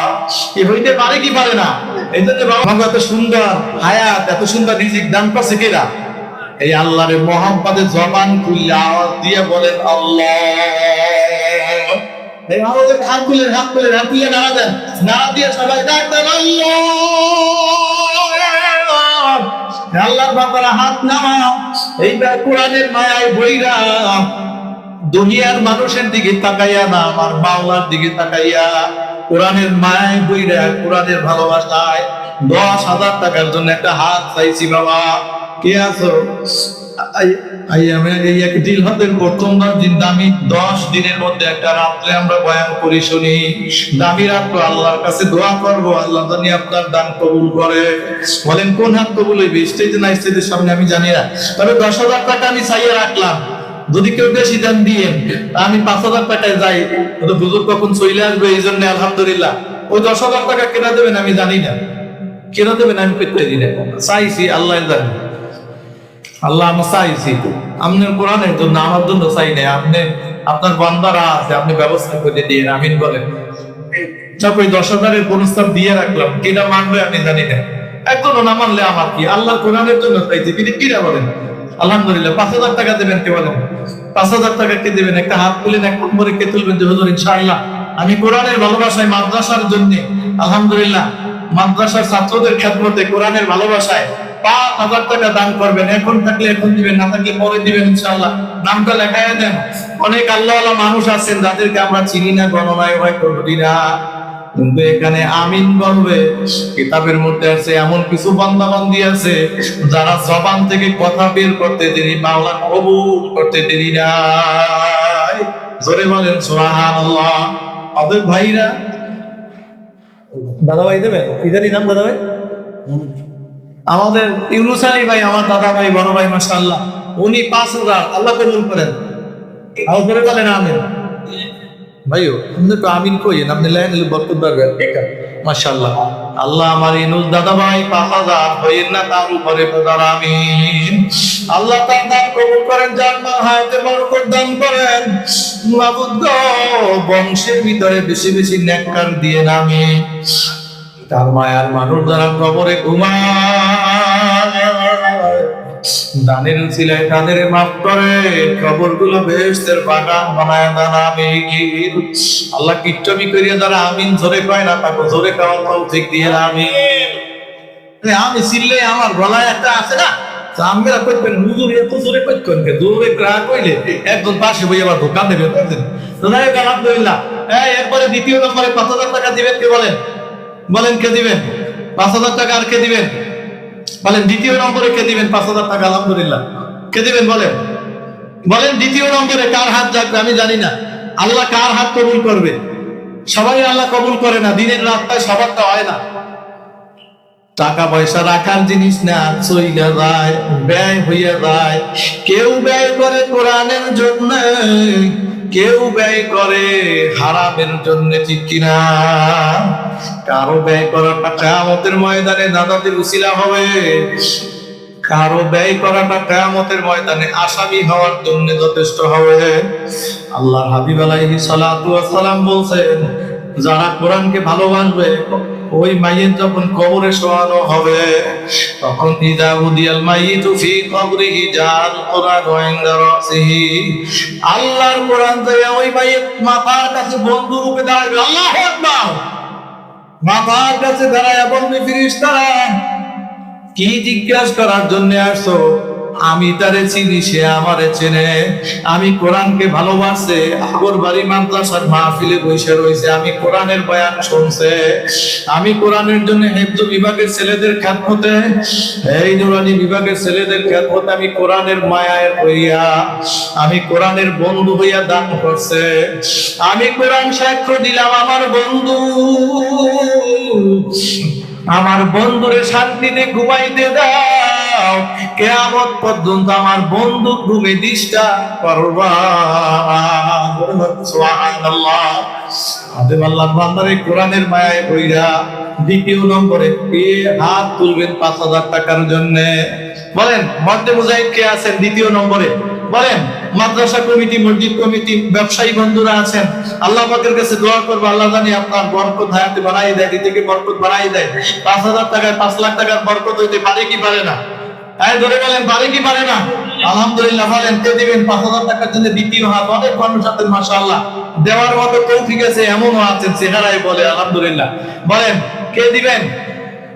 কি হইতে পারে কি পারে না? এই জন্য বাবা এত সুন্দর হায়াত, এত সুন্দর রিজিক দান করছে কিরা? এই আল্লাহর মোহাম্মদে জবান খুললে আওয়াজ দিয়ে বলেন আল্লাহ। এই আমাদের হাত খুলে নাড়া দেন, নাড়া দিয়ে সবাই ডাকবেন আল্লাহ। আল্লাহর বাবারা হাত নামাও। এইবার কোরআনের মায়ায় বইরা দুনিয়ার মানুষের দিকে তাকাইয়া না, আমার মাওলার দিকে তাকাইয়া কোরআনের মায়ায় বইরা, কোরআনের ভালোবাসায় 10,000 টাকার জন্য একটা হাত চাইছি। বাবা কে আছো? এই এক জিলহদের প্রথম দিন দামি 10 দিনের মধ্যে একটা রাত্রে আমরা বয়ান করি, শুনি দামি রাত্র আল্লাহর কাছে দোয়া করবো, আল্লাহ জানি আপনার দান কবুল করে। বলেন কোন হাত কবুল হইবে? স্টেজে না স্টেজের সামনে আমি জানি না, তবে 10,000 টাকা আমি চাইয়ে রাখলাম। যদি কেউ বেশি দান দিয়ে আমি 5,000 টাকায় যাই, বুজুর্গ কখন চলে আসবে, এই জন্য আলহামদুলিল্লাহ। ওই 10,000 টাকা কেনা দেবেন আমি জানি না, কেনা দেবেন আমি পেতে দিই না, চাইছি আল্লাহ জানি। আল্লাহ আমি চাইছি আপনার কোরআনের জন্য, আমার জন্য চাই না। আপনি আপনার বান্দারা আছে, আপনি ব্যবস্থা করে দিয়ে আমিন বলেন। ওই 10,000-এর প্রস্তাব দিয়ে রাখলাম, কিনা মানবে আমি জানি না। একজনও না মানলে আমার কি? আল্লাহ কোরআনের জন্য চাইছি, তিনি কিনা বলেন আলহামদুলিল্লাহ। 5,000 টাকা দেবেন কে বলেন? 5,000 টাকা কে দেবেন? একটা হাত তুলেন, এক নম্বরে কে তুলবেন যে হুজুর ইনশাআল্লাহ আমি কোরআনের ভালোবাসায়, মাদ্রাসার জন্য আলহামদুলিল্লাহ, মাদ্রাসার ছাত্রদের খেদমতে, কোরআনের ভালোবাসায় 5,000 টাকা দান করবেন। এখন থাকলে এখন দিবেন, না থাকলে পরে দিবেন ইনশাআল্লাহ। নামটা লেখায় দেন। অনেক আল্লাহওয়ালা মানুষ আছেন যাদেরকে আমরা চিনি না, গণনায় হয়তো ধরি না, কিন্তু এখানে আমিন বলবে। কিতাবের মধ্যে আছে এমন কিছু বান্দাবান্দি আছে যারা জবান থেকে কথা বের করতে দেরি, মাওলা কবুল করতে দেরি নাই। জোরে বলেন সুবহানাল্লাহ। অতএব ভাইরা, দাদা ভাই দেবেন, ইদারি নাম দাদা ভাই, আমাদের ইউনুস আলী ভাই, আমার দাদা ভাই, বড় ভাই, মাশাআল্লাহ, উনি 5,000 আল্লাহ কবুল করেন। আর ধরে বলেন আমিন। ভাইও আপনি তো আমিন কইেন, আপনি লাইন বরকত পারবেন। মাশাআল্লাহ। আল্লাহ আমার ইউনুস দাদা ভাই 5,000 হইেন না, তার উপরে পদার আমিন। আল্লাহ তার দান কবুল করেন, জান্নাত হায়াতে বরকত দান করেন। মাবুদ গো, বংশের ভিতরে বেশি বেশি নেককার দিয়ে নামি, তার মায়ার মানুষ যারা কবরে ঘুমায়, দানের উসিলায় তাদের মাফ করে, কবরগুলো বেহেশতের বাগান বানায় দেন। আমিন। আল্লাহ কিচ্ছবি করিয়া যারা আমিন জোরে কয় না, তাকে জোরে খাওয়া তৌফিক দিয়ে আমিন। আমি চিল্লে আমার গলায় একটা আছে না, আমরা কইতেন হুজুর এত জোরে কইতেন কে? জোরে গ্রাহ কইলে একজন পাশে বই আবার ধোকা দেবে। আলহামদুলিল্লাহ। এরপরে দ্বিতীয় নম্বরে 5,000 টাকা দিবেন কে বলেন? বলেন কে দিবেন 5,000 টাকা? আর কে দিবেন বলেন? দ্বিতীয় নম্বরে কে দিবেন 5,000 টাকা? আলহামদুলিল্লাহ। কে দিবেন বলেন? বলেন দ্বিতীয় নম্বরে কার হাত জাগবে? আমি জানি না। আল্লাহ কার হাত কবুল করবে? সবাই আল্লাহ কবুল করে না, দিনের রাস্তায় সবারটা হয় না। টাকা পয়সা রাখার জিনিস না, চইলা যায়, ব্যয় হইয়া যায়। কেউ ব্যয় করে কোরআনের জন্য, কেউ ব্যয় করে হারামের জন্য, ঠিক কিনা? কারো ব্যয় করাটা কিয়ামতের ময়দানে নাজাতের উসিলা হবে, কারো ব্যয় করাটা কিয়ামতের ময়দানে আসামি হওয়ার জন্য যথেষ্ট হবে। আল্লাহর হাবিব আলাইহিস সালাতু ওয়াস সালাম বলেন, যারা কোরআনকে ভালোবাসবে, ওই মাইয়ের যখন কবরে শোয়ানো হবে, তখন ইযা উদিয়াল মাইয়িতু ফি কবরিহি জাল কুরআন ইনদা রাসিহি, আল্লাহর কোরআন দিয়ে ওই মাইয়ের মাথার কাছে বন্ধু রূপে দাঁড়াবে। আল্লাহু আকবার। মাথার কাছে দাঁড়ায় বলবে, ফেরেশতারা কি জিজ্ঞাসা করার জন্য আসছো? আমি তারে চিনি, সে আমারে চেনে। আমি কোরআনকে ভালোবাসে, আগরবাড়ি মাদ্রাসার মাহফিলে বসে রয়েছে, আমি কোরআনের বয়ান শুনছে, আমি কোরআনের জন্য হেফজ বিভাগের ছেলেদের খেদমতে, এই নুরানি বিভাগের ছেলেদের খেদমতে আমি কোরআনের মায়ায় হইয়া, আমি কোরআনের বন্ধু হইয়া দান করছে। আমি কোরআন সাক্ষ্য দিলাম আমার বন্ধু আমার বন্ধুরে শান্তিতে ঘুমাইতে দাও, কিয়ামত পর্যন্ত আমার বন্ধু ঘুমে ডিস্টার্ব করবা। সুবহানাল্লাহ। আদেম আল্লাহর বান্দারে কোরআনের মায়ায় কইরা দ্বিতীয় নম্বরে কে হাত তুলবেন 5,000 টাকার জন্য? বলেন মধ্যে মুজাহিদ কে আছেন দ্বিতীয় নম্বরে? বলেন মাদ্রাসা কমিটি, মসজিদ কমিটি, ব্যবসায়ী বন্ধুরা আছেন, আল্লাহ পাকের কাছে দোয়া করবো আল্লাহ জানি আপনার বরকত হায়াতে বাড়াই দেয়, রিজিকে বরকত বাড়াই দেয়। 5,000 টাকায় 5 লাখ টাকার বরকত হইতে পারে কি পারে না? হ্যাঁ ধরে বলেন পারে কি পারে না? আলহামদুলিল্লাহ। বলেন কে দিবেন 5,000 টাকার জন্য দ্বিতীয় হাত? অনেক মানুষ আছেন মাশাআল্লাহ, দেওয়ার মতো তৌফিক আছে এমনও আছেন, চেহারায় বলে আলহামদুলিল্লাহ। বলেন কে দিবেন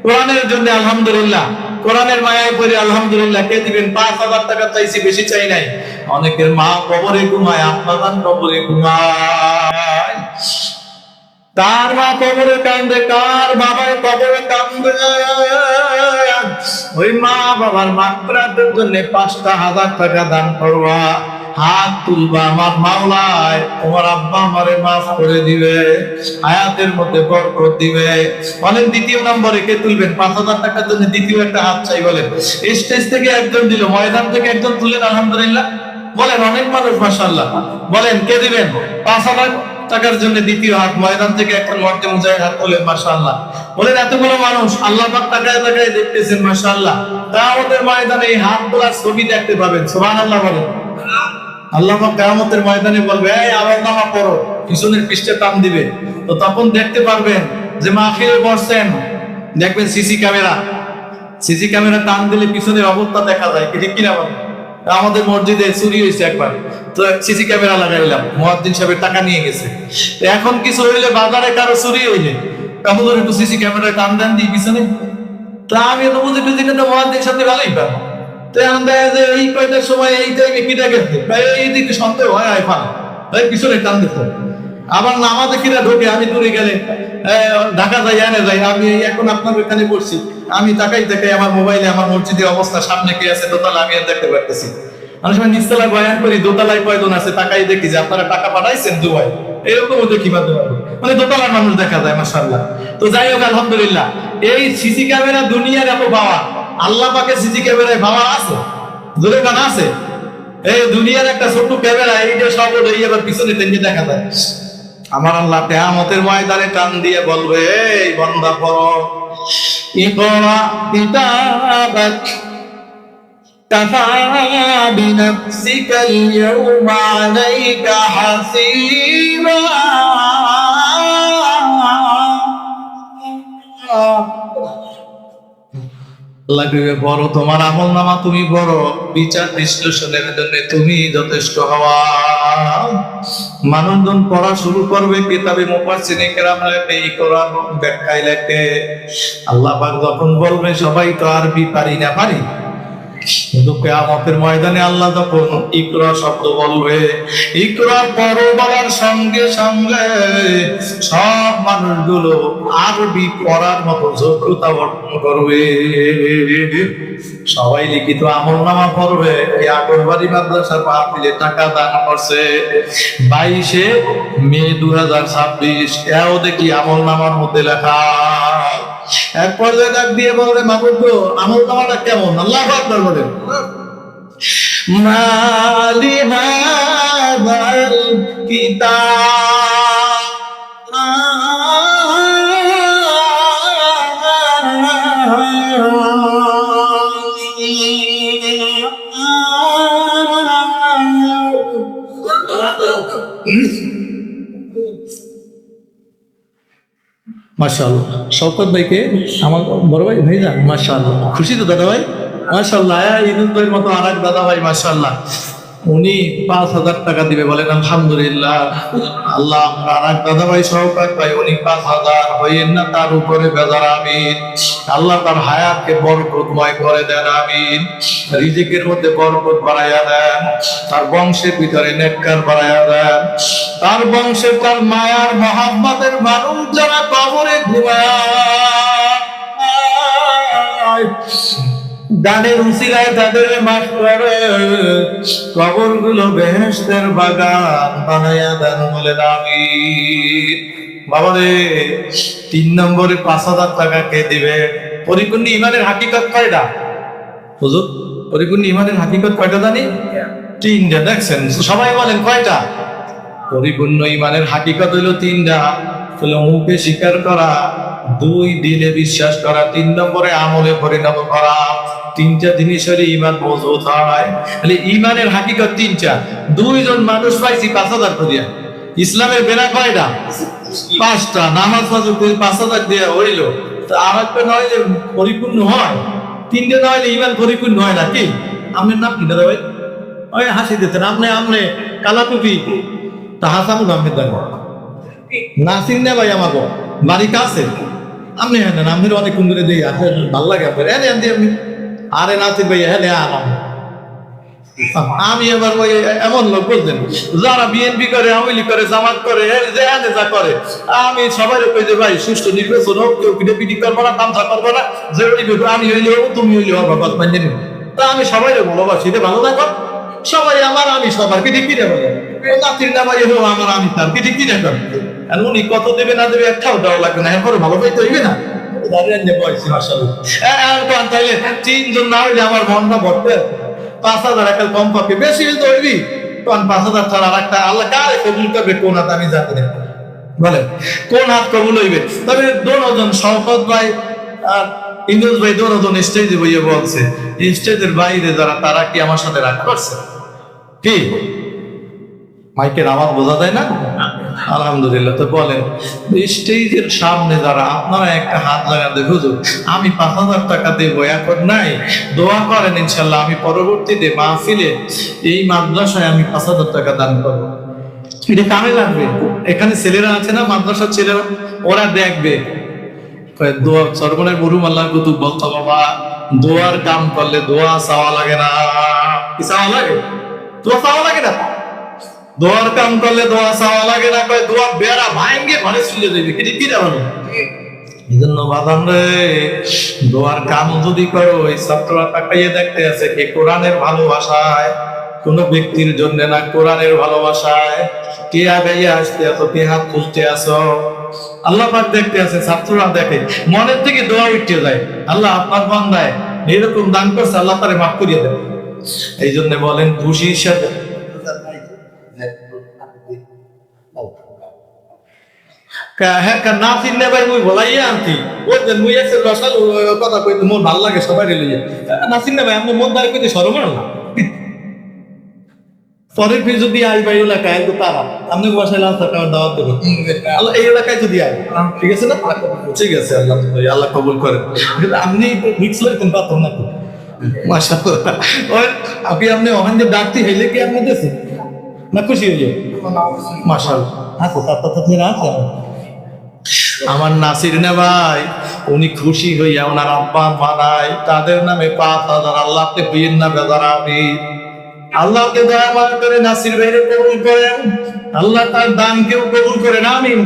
কোরআনের জন্য? আলহামদুলিল্লাহ। কোরআনের মায়ায় পড়ে আলহামদুলিল্লাহ। কে দিবেন? 5,000 টাকা চাইছি, বেশি চাই নাই। অনেকের মা কবরে ঘুমায়, আপনার কবরে ঘুমায়, তার মা কবরে কান্দে, কার বাবার কবরে কান্দে। ওই মা বাবার মাগফিরাতের জন্য 5,000 টাকা দান করবা, হাত তুলবা, আমার মাওলায় তোমার আব্বা আমারে মাফ করে দিবে, হায়াতের মধ্যে বরকত দিবে। বলেন দ্বিতীয় নম্বরে কে তুলবেন 5,000 টাকার জন্য? দ্বিতীয় একটা হাত চাই। বলেন স্টেজ থেকে একজন দিল, ময়দান থেকে একজন তুললেন, আলহামদুলিল্লাহ। বলেন অনেক মানুষ মাশাআল্লাহ। বলেন কে দিবেন 5,000 টাকার জন্য? দ্বিতীয় হাত ময়দান থেকে একজন মর্দে মুজাহিদ হাত তোলেন মাশাআল্লাহ। বলেন এতগুলো মানুষ আল্লাহ পাক তাকায় তাকায় দেখতেছেন মাশাআল্লাহ। কিয়ামতের ময়দানে এই হাত তোলার ছবি দেখতে পাবেন। সুবহানাল্লাহ বলেন। আল্লাহ পাক কিয়ামতের ময়দানে বলবে এই আমলনামা পড়ো, পিছনের পৃষ্ঠে টান দিবে, তো তখন দেখতে পারবেন যে মাহফিলে বসছেন, দেখবেন সিসি ক্যামেরা টান দিলে পিছনের অবস্থা দেখা যায়, ঠিক কিনা বলেন? আমাদের মসজিদে চুরি হয়েছে একবার, তো সিসি ক্যামেরা লাগাইলাম, মুয়াজ্জিন সাহেবের টাকা নিয়ে গেছে। এখন কিছু হইলে বাজারে কারো চুরি হইলে তখন একটু সিসি ক্যামেরা টান দেন দিই পিছনে, তা আমি তো বুঝি টুঝি কিন্তু মুয়াজ্জিন সাথে ভালোই পাবো। তো এখন দেখা যায় এই কয়টার সময় এই টাইমে কিনা গেছে, এই দিকে সন্দেহ হয় ফান পিছনে টান দিতে। আবার নামাজে কিনা ঢোকে, আমি দূরে গেলে ঢাকা যাই এনে যাই, আমি এখন আপনার ওখানে বলছি, আমি তাকাই আমার মোবাইলে আমার মসজিদের অবস্থা, সামনে কে আছে দোতলা আমি আর দেখতে পারতেছি। অনেক সময় নিচতলায় বয়ান করি, দোতলায় কয়জন আছে তাকাই দেখি যে আপনারা টাকা পাঠাইছেন দুবাই, এরকমও দেখি মাঝে মাঝে, মানে দোতলার মানুষ দেখা যায় মাশাআল্লাহ। তো যাই হোক আলহামদুলিল্লাহ, এই সিসি ক্যামেরা দুনিয়ার এত পাওয়া, আল্লাহ পাকে সিসি ক্যামেরায় পাওয়া আছে, জোরে গান আছে। এই দুনিয়ার একটা ছোট্ট ক্যামেরা, এইটা সব এই আবার পিছনে টেনে দেখা যায়। আমার আল্লাহ কিয়ামতের ময়দানে টান দিয়ে বলবে এই বান্দা পড়ো, ইকরা কিতাবাক কাফা বিনাফসিকাল ইয়াওমা আলাইকা হাসিবা। লাগবে বড়, তোমার আমলনামা তুমি বড়, বিচার বিশ্লেষণের জন্য তুমি যথেষ্ট হওয়া। মানুষজন পড়া শুরু করবে, কিতাবে মুফাসসিরিনে কেরাম লেখে, এই কোরআন ব্যাখ্যায় লেখে, আল্লাহ পাক যখন বলবে সবাই তো আরবি পারি না, পারি, কিন্তু কিয়ামতের ময়দানে আল্লাহ যখন ইকরা শব্দ বলবে, ইকরা পড়ো বলার সঙ্গে সঙ্গে সব মানুষগুলো আরবি পড়ার মতো যোগ্যতা অর্জন করবে, সবাই লিখিত আমলনামা পড়বে। এই আগরবাড়ি মাদ্রাসার মাহফিলে টাকা দান করছে 22শে মে 2026, এও দেখি আমলনামার মধ্যে লেখা। এক পর্যায়ে ডাক দিয়ে বলবে মাহবুব গো আমলনামাটা কেমন? আল্লাহু আকবার বলেন। মালি হাযাল কিতাব মাশাআল্লাহ। শওকত ভাইকে আমার বড় ভাই ভাইজান মাশাআল্লাহ, খুশি তো দাদা ভাই মাশাআল্লাহ। ইদুল ভাইয়ের মতো আরেক দাদা ভাই মাশাআল্লাহ, উনি 5,000 টাকা দিবে, বলেন আলহামদুলিল্লাহ। আল্লাহ আরেক দাদা ভাই শওকত ভাই, উনি 5,000 হইয়েন না তার উপরে বেজার, আমিন। আল্লাহ তার হায়াতকে বরকতময় করে দেন, আমিন। রিজিকের মধ্যে বরকত বাড়াইয়া দেন, তার বংশের ভিতরে নেককার বাড়াইয়া দেন, তার বংশের তার মায়ার মহাব্বতের মানুষ যারা কবরে ঘুমায়, দানের উসিলায় তাদের মাফ করে, কবর গুলো বেহেশতের বাগান বানাইয়া দেন, বলেন আমিন। বাবা রে, 3 নম্বরে 5,000 টাকা কে দিবে? পরিপূর্ণ ইমানের হাকিকত কয়টা হুজুর? পরিপূর্ণ ইমানের হাকিকত কয়টা জানি? 3টা। দেখছেন, সবাই বলেন কয়টা? পরিপূর্ণ ইমানের হাকিকত হইল 3টা। হলো মুখে স্বীকার করা, 2 দিলে বিশ্বাস করা, 3 নম্বরে আমলে পরিণত করা। 3টা জিনিসের ইমান মজবুত হয়। তাহলে ইমানের হাকিকত 3টা। 2 জন মানুষ পাইছি 5,000 করিয়া। ইসলামের বেনা কয়টা? 5টা। নামাজ 5,000 দিয়ে হইল। আর একটা নয় যে পরিপূর্ণ হয়, 3টে না হইলে ইমান পরিপূর্ণ হয় না। কি আপনার নাম কি দাদা ভাই? ওই হাসি দিতেন আপনি। আপনি কালা টুপি তা হাসানুল আহমেদ দাঁড়া নাসির না ভাই আমাকে বাড়ি কাছে। আপনি হ্যাঁ না আপনি অনেক কুন্দরে দিয়ে আসেন, ভাল লাগে আপনার। হ্যাঁ আপনি আরে নাসির ভাই হ্যাঁ আরাম। আমি এবার ওই এমন লোক বলতেন যারা বিএনপি করে, আওয়ামী লীগ করে, জামাত করে, যা করে, আমি সবাই কই যে ভাই সুষ্ঠু নির্বাচন হোক, কেউ পিটি করবো না, তামসা করবো না, যে আমি হইলে হবো, তুমি হইলে হবো, কথা মান্য নিব। তা আমি সবাই ভালোবাসি, ভালো থাকো সবাই আমার, আমি সবার পিঠে কিনে বলে নাতির না ভাই হোক আমার, আমি তার পিঠে কিনে কর। আর উনি কত দেবে না দেবে একটাও দেওয়া লাগবে না, এরপরে ভালো পাইতে হইবে না। তাইলে 3 জন না হইলে আমার মনটা ভরতে 5,000 একটা কম পাবে, বেশি হইতে হইবি তখন 5,000 ছাড়া আর একটা আল্লাহ কারে কবুল করবে কোন হাত আমি জানি না। বলেন কোন হাত কবুল হইবে? তবে দোনোজন শওকত ভাই আর ইন্দুস ভাই দোনোজন স্টেজে বইয়ে বলছে, স্টেজের বাইরে যারা তারা কি আমার সাথে রাগ করছে? কি মাইকের আওয়াজ বোঝা যায় না? আলহামদুলিল্লাহ। তো বলেন স্টেজের সামনে যারা, আপনারা একটা হাত লাগান দেখো, আমি 5,000 টাকা দেবো এখন নাই, দোয়া করেন ইনশাল্লাহ আমি পরবর্তীতে মাহফিলে এই মাদ্রাসায় আমি 5,000 টাকা দান করবো। এটা কামে লাগবে। এখানে ছেলেরা আছে না, মাদ্রাসার ছেলেরা, ওরা দেখবে। দোয়া সরবনের মরুম আল্লাহ কুতুব বলতো, বাবা দোয়ার কাম করলে দোয়া চাওয়া লাগে না। কি চাওয়া লাগে? দোয়া চাওয়া লাগে না। দোয়ার কাম করলে দোয়া চাওয়া লাগে না, কয় দোয়া বেড়া ভাঙ্গে ঘরে চলে যাবে। কি কি জানো? এই জন্য বাদাম রে, দোয়ার কাম যদি করো, ওই ছাত্ররা তাকাইয়ে দেখতে আছে কি কোরআনের ভালোবাসায়, কোন ব্যক্তির জন্য না, কোরআনের ভালোবাসায়। কে আগে আসতে এত, কে হাত খুঁজতে আসো, আল্লাহ পাক দেখতে আছে, ছাত্ররা দেখে, মনের থেকে দোয়া উঠতে যায়। আল্লাহ আপনার বান্দায় এরকম দান করছে, আল্লাহ তারে মাফ করিয়ে দেয়। এই জন্য বলেন খুশির সাথে না চিনলে ভাই মুই বলাইয়া আনতি বলতেন, মুই এসে রসাল কথা কইতে মোর ভাল লাগে সবাই লইয়া। না চিনলে ভাই আপনি মন দাঁড়িয়ে কইতে সরম না পরের ফির যদি আই ভাই এলাকায় তো তারা আপনি বাসায় লাল টাকা দাওয়াত দেবেন, আল্লাহ এই এলাকায় যদি আয়, ঠিক আছে না? ঠিক আছে, আল্লাহ আল্লাহ কবুল করেন। আপনি রিক্স লইতেন পাথর নাকি? মাশাআল্লাহ। আপনি ওখান দিয়ে ডাকতে হইলে কি আপনি দেশে না খুশি হইলে? মাশাআল্লাহ। আচ্ছা তার আছে আমার নাসির নে ভাই, উনি খুশি হইয়া ওনার আব্বা মানায় তাদের নামে 5,000 আল্লাহকে বিয়ের না বেদার। আমি আল্লাহকে দয়া মায়া করে নাসির ভাইরে কবুল করেন, আল্লাহ তার দানকেও কবুল করেন। আমিন।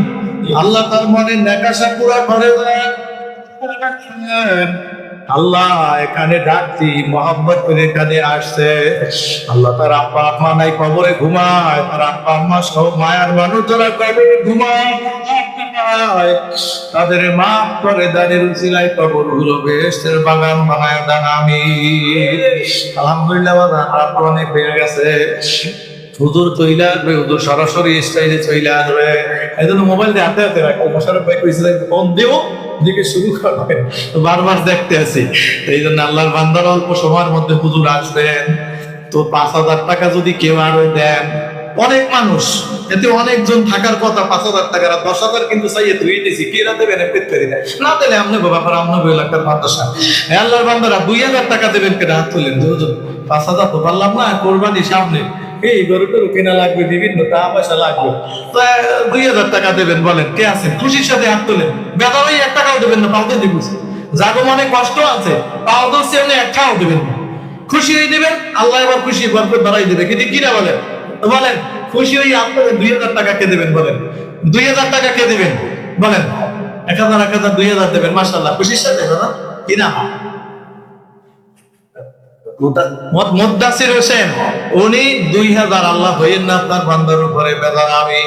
আল্লাহ তার মনের নেকাশা পুরা করে দেন। আল্লাহ এখানে ডাকছি মোহাম্মদ করে এখানে আসছে, আল্লাহ তার আব্বা আম্মা নাই কবরে ঘুমায়, তার আব্বা আম্মা সব মায়ার মানুষ যারা কবরে ঘুমায় তাদের মাফ করে দানের উসিলায় কবর গুলো বেহেশতের বাগান বানায় দেন। আমি আলহামদুলিল্লাহ রাত অনেক হয়ে গেছে, হুজুর চইলা আসবে, হুজুর সরাসরি স্টাইলে চইলা আসবে। এই জন্য মোবাইল দিয়ে হাতে হাতে রাখো, মোশারফ ভাই কইছিল ফোন দিও দিকে শুরু করবে, বারবার দেখতে আছি। এই জন্য আল্লাহর বান্দার অল্প সময়ের মধ্যে হুজুর আসবেন। তো 5,000 টাকা যদি কেউ আরো দেন, অনেক মানুষ এতে অনেকজন থাকার কথা, 5,000 টাকা 10,000 কিন্তু চাইয়ে ধুয়ে দিয়েছি, কে রাতে বেনিফিট করি না দিলে আপনি ব্যাপার আপনি এলাকার মাদ্রাসা আল্লাহর বান্দারা 2,000 টাকা দেবেন, কেটে হাত তুলেন। 5,000 তো পারলাম না, কোরবানি সামনে, এই গরু টরু কেনা লাগবে, বিভিন্ন টাকা পয়সা লাগবে, 2,000 টাকা দেবেন। বলেন কে আছেন খুশির সাথে হাত তোলেন? বেদারাই 1 টাকাও দেবেন না, পাও দিয়ে বুঝি যাগো মনে কষ্ট আছে, পাও দোষে আপনি 1 টাকাও দেবেন না, খুশি হয়ে দেবেন। আল্লাহ এবার খুশি বরকত বাড়াই দেবে। কিন্তু কিনা বলেন বলেন খুশি হয়ে আপনাদের 2,000 টাকা কে দেবেন? বলেন 2,000 টাকা কে দেবেন? বলেন 1,000 1,000 2,000 দেবেন। মাশাআল্লাহ খুশির সাথে দাদা কিনা মুদ্দাসির হোসেন উনি 2,000 আল্লাহ হইয়েন না আপনার বান্দার উপরে বেদা। আমি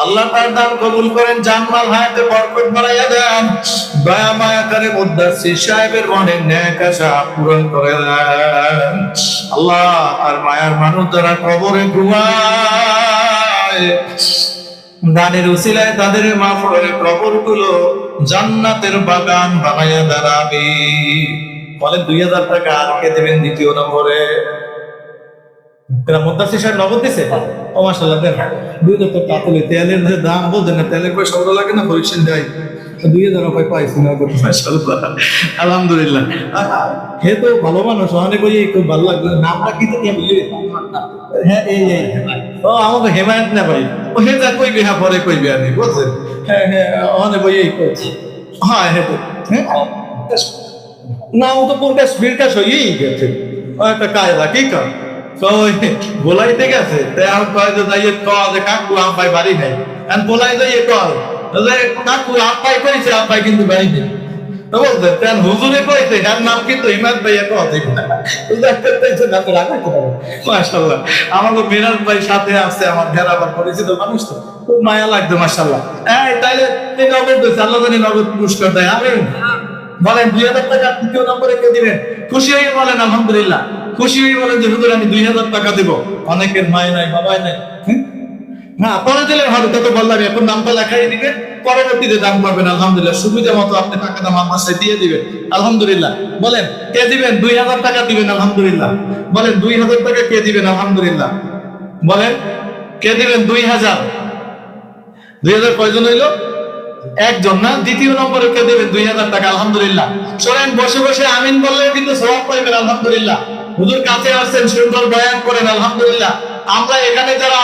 আল্লাহ তার দান কবুল করেন, জানমাল হায়াতে বরকত বাড়াইয়া দেন, দয়া মায়া করে মুদ্দাসসির সাহেবের মনের নেক আশা পূরণ করে দেন। আল্লাহ আর মায়ার মানুষ যারা কবরে ঘুমায়, দানের উসিলায় তাদের মাফ করে কবরগুলো জান্নাতের বাগান বানাইয়া দাঁড়াবে। বলেন 2000 টাকা আর কে দেবেন দ্বিতীয় নম্বরে? মুদ্দাসসির সাহেব নগদ দিছে? ও মাশাআল্লাহ, দেন 2000 টাকা তুলে। তেলের যে দাম বলছেন না, তেলের পয়সা ওরা লাগে না, হরিষের দেয় 2000 টাকা পাইছি না। মাশাআল্লাহ, আলহামদুলিল্লাহ। হে তো ভালো মানুষ, অনেক ওই খুব ভালো লাগলো। নামটা কি জানি আমি? হ্যাঁ, এই ও আমাকে হেমায়ত না ভাই, ও হে যা কইবে, হ্যাঁ পরে কইবে আমি, বুঝছেন? হ্যাঁ হ্যাঁ, অনেক ওই এই করছি। হ্যাঁ হ্যাঁ না, ও তো কোনটা স্পিডটা সইয়েই গেছে, ও একটা কায়দা কি কাজ বলাইতে গেছে, কয় যে যাইয়ে যে কাকু আব্বাই বাড়ি নেই, বলাই যাইয়ে কয় যে কাকু আব্বাই কইছে, আব্বাই কিন্তু বাড়ি নেই। বলতে হুজুরে কইতে এর নাম কিন্তু হিমাদ ভাইয়া কথা মাশাআল্লাহ। আমাকে মিরাজ ভাই সাথে আছে, আমার ঘেরাবার পরিচিত মানুষ, তো খুব মায়া লাগতো মাশাআল্লাহ। এই তাইলে নগদ দিচ্ছে, আল্লাহ জানি নগদ পুরস্কার দেয়। আমি বলেন 2000 টাকা তৃতীয় নম্বরে কে দিবেন? খুশি হয়ে বলেন আলহামদুলিল্লাহ। খুশি হয়ে বলেন যে হুজুর আমি 2000 টাকা দিব। অনেকের মায় নাই, বাবাই নাই। না পরে দিলে ভালো, তত বললাম এখন নামটা লেখাই দিবেন, পরবর্তীতে দাম পাবেন আলহামদুলিল্লাহ। সুবিধা মতো আপনি টাকাটা মাদ্রাসায় দিয়ে দিবেন আলহামদুলিল্লাহ। বলেন কে দিবেন? 2000 টাকা দিবেন আলহামদুলিল্লাহ। বলেন 2000 টাকা কে দিবেন আলহামদুলিল্লাহ? বলেন কে দিবেন? 2000 কয়জন হইল? একজন না? দ্বিতীয় নম্বরে কে দেবেন 2000 টাকা আলহামদুলিল্লাহ। শোনেন, বসে বসে আমিন বললে কিন্তু সওয়াব পাইবেন আলহামদুলিল্লাহ। হুজুর কাছে আসছেন, সুন্দর বয়ান করেন আলহামদুলিল্লাহ। আমরা এখানে যারা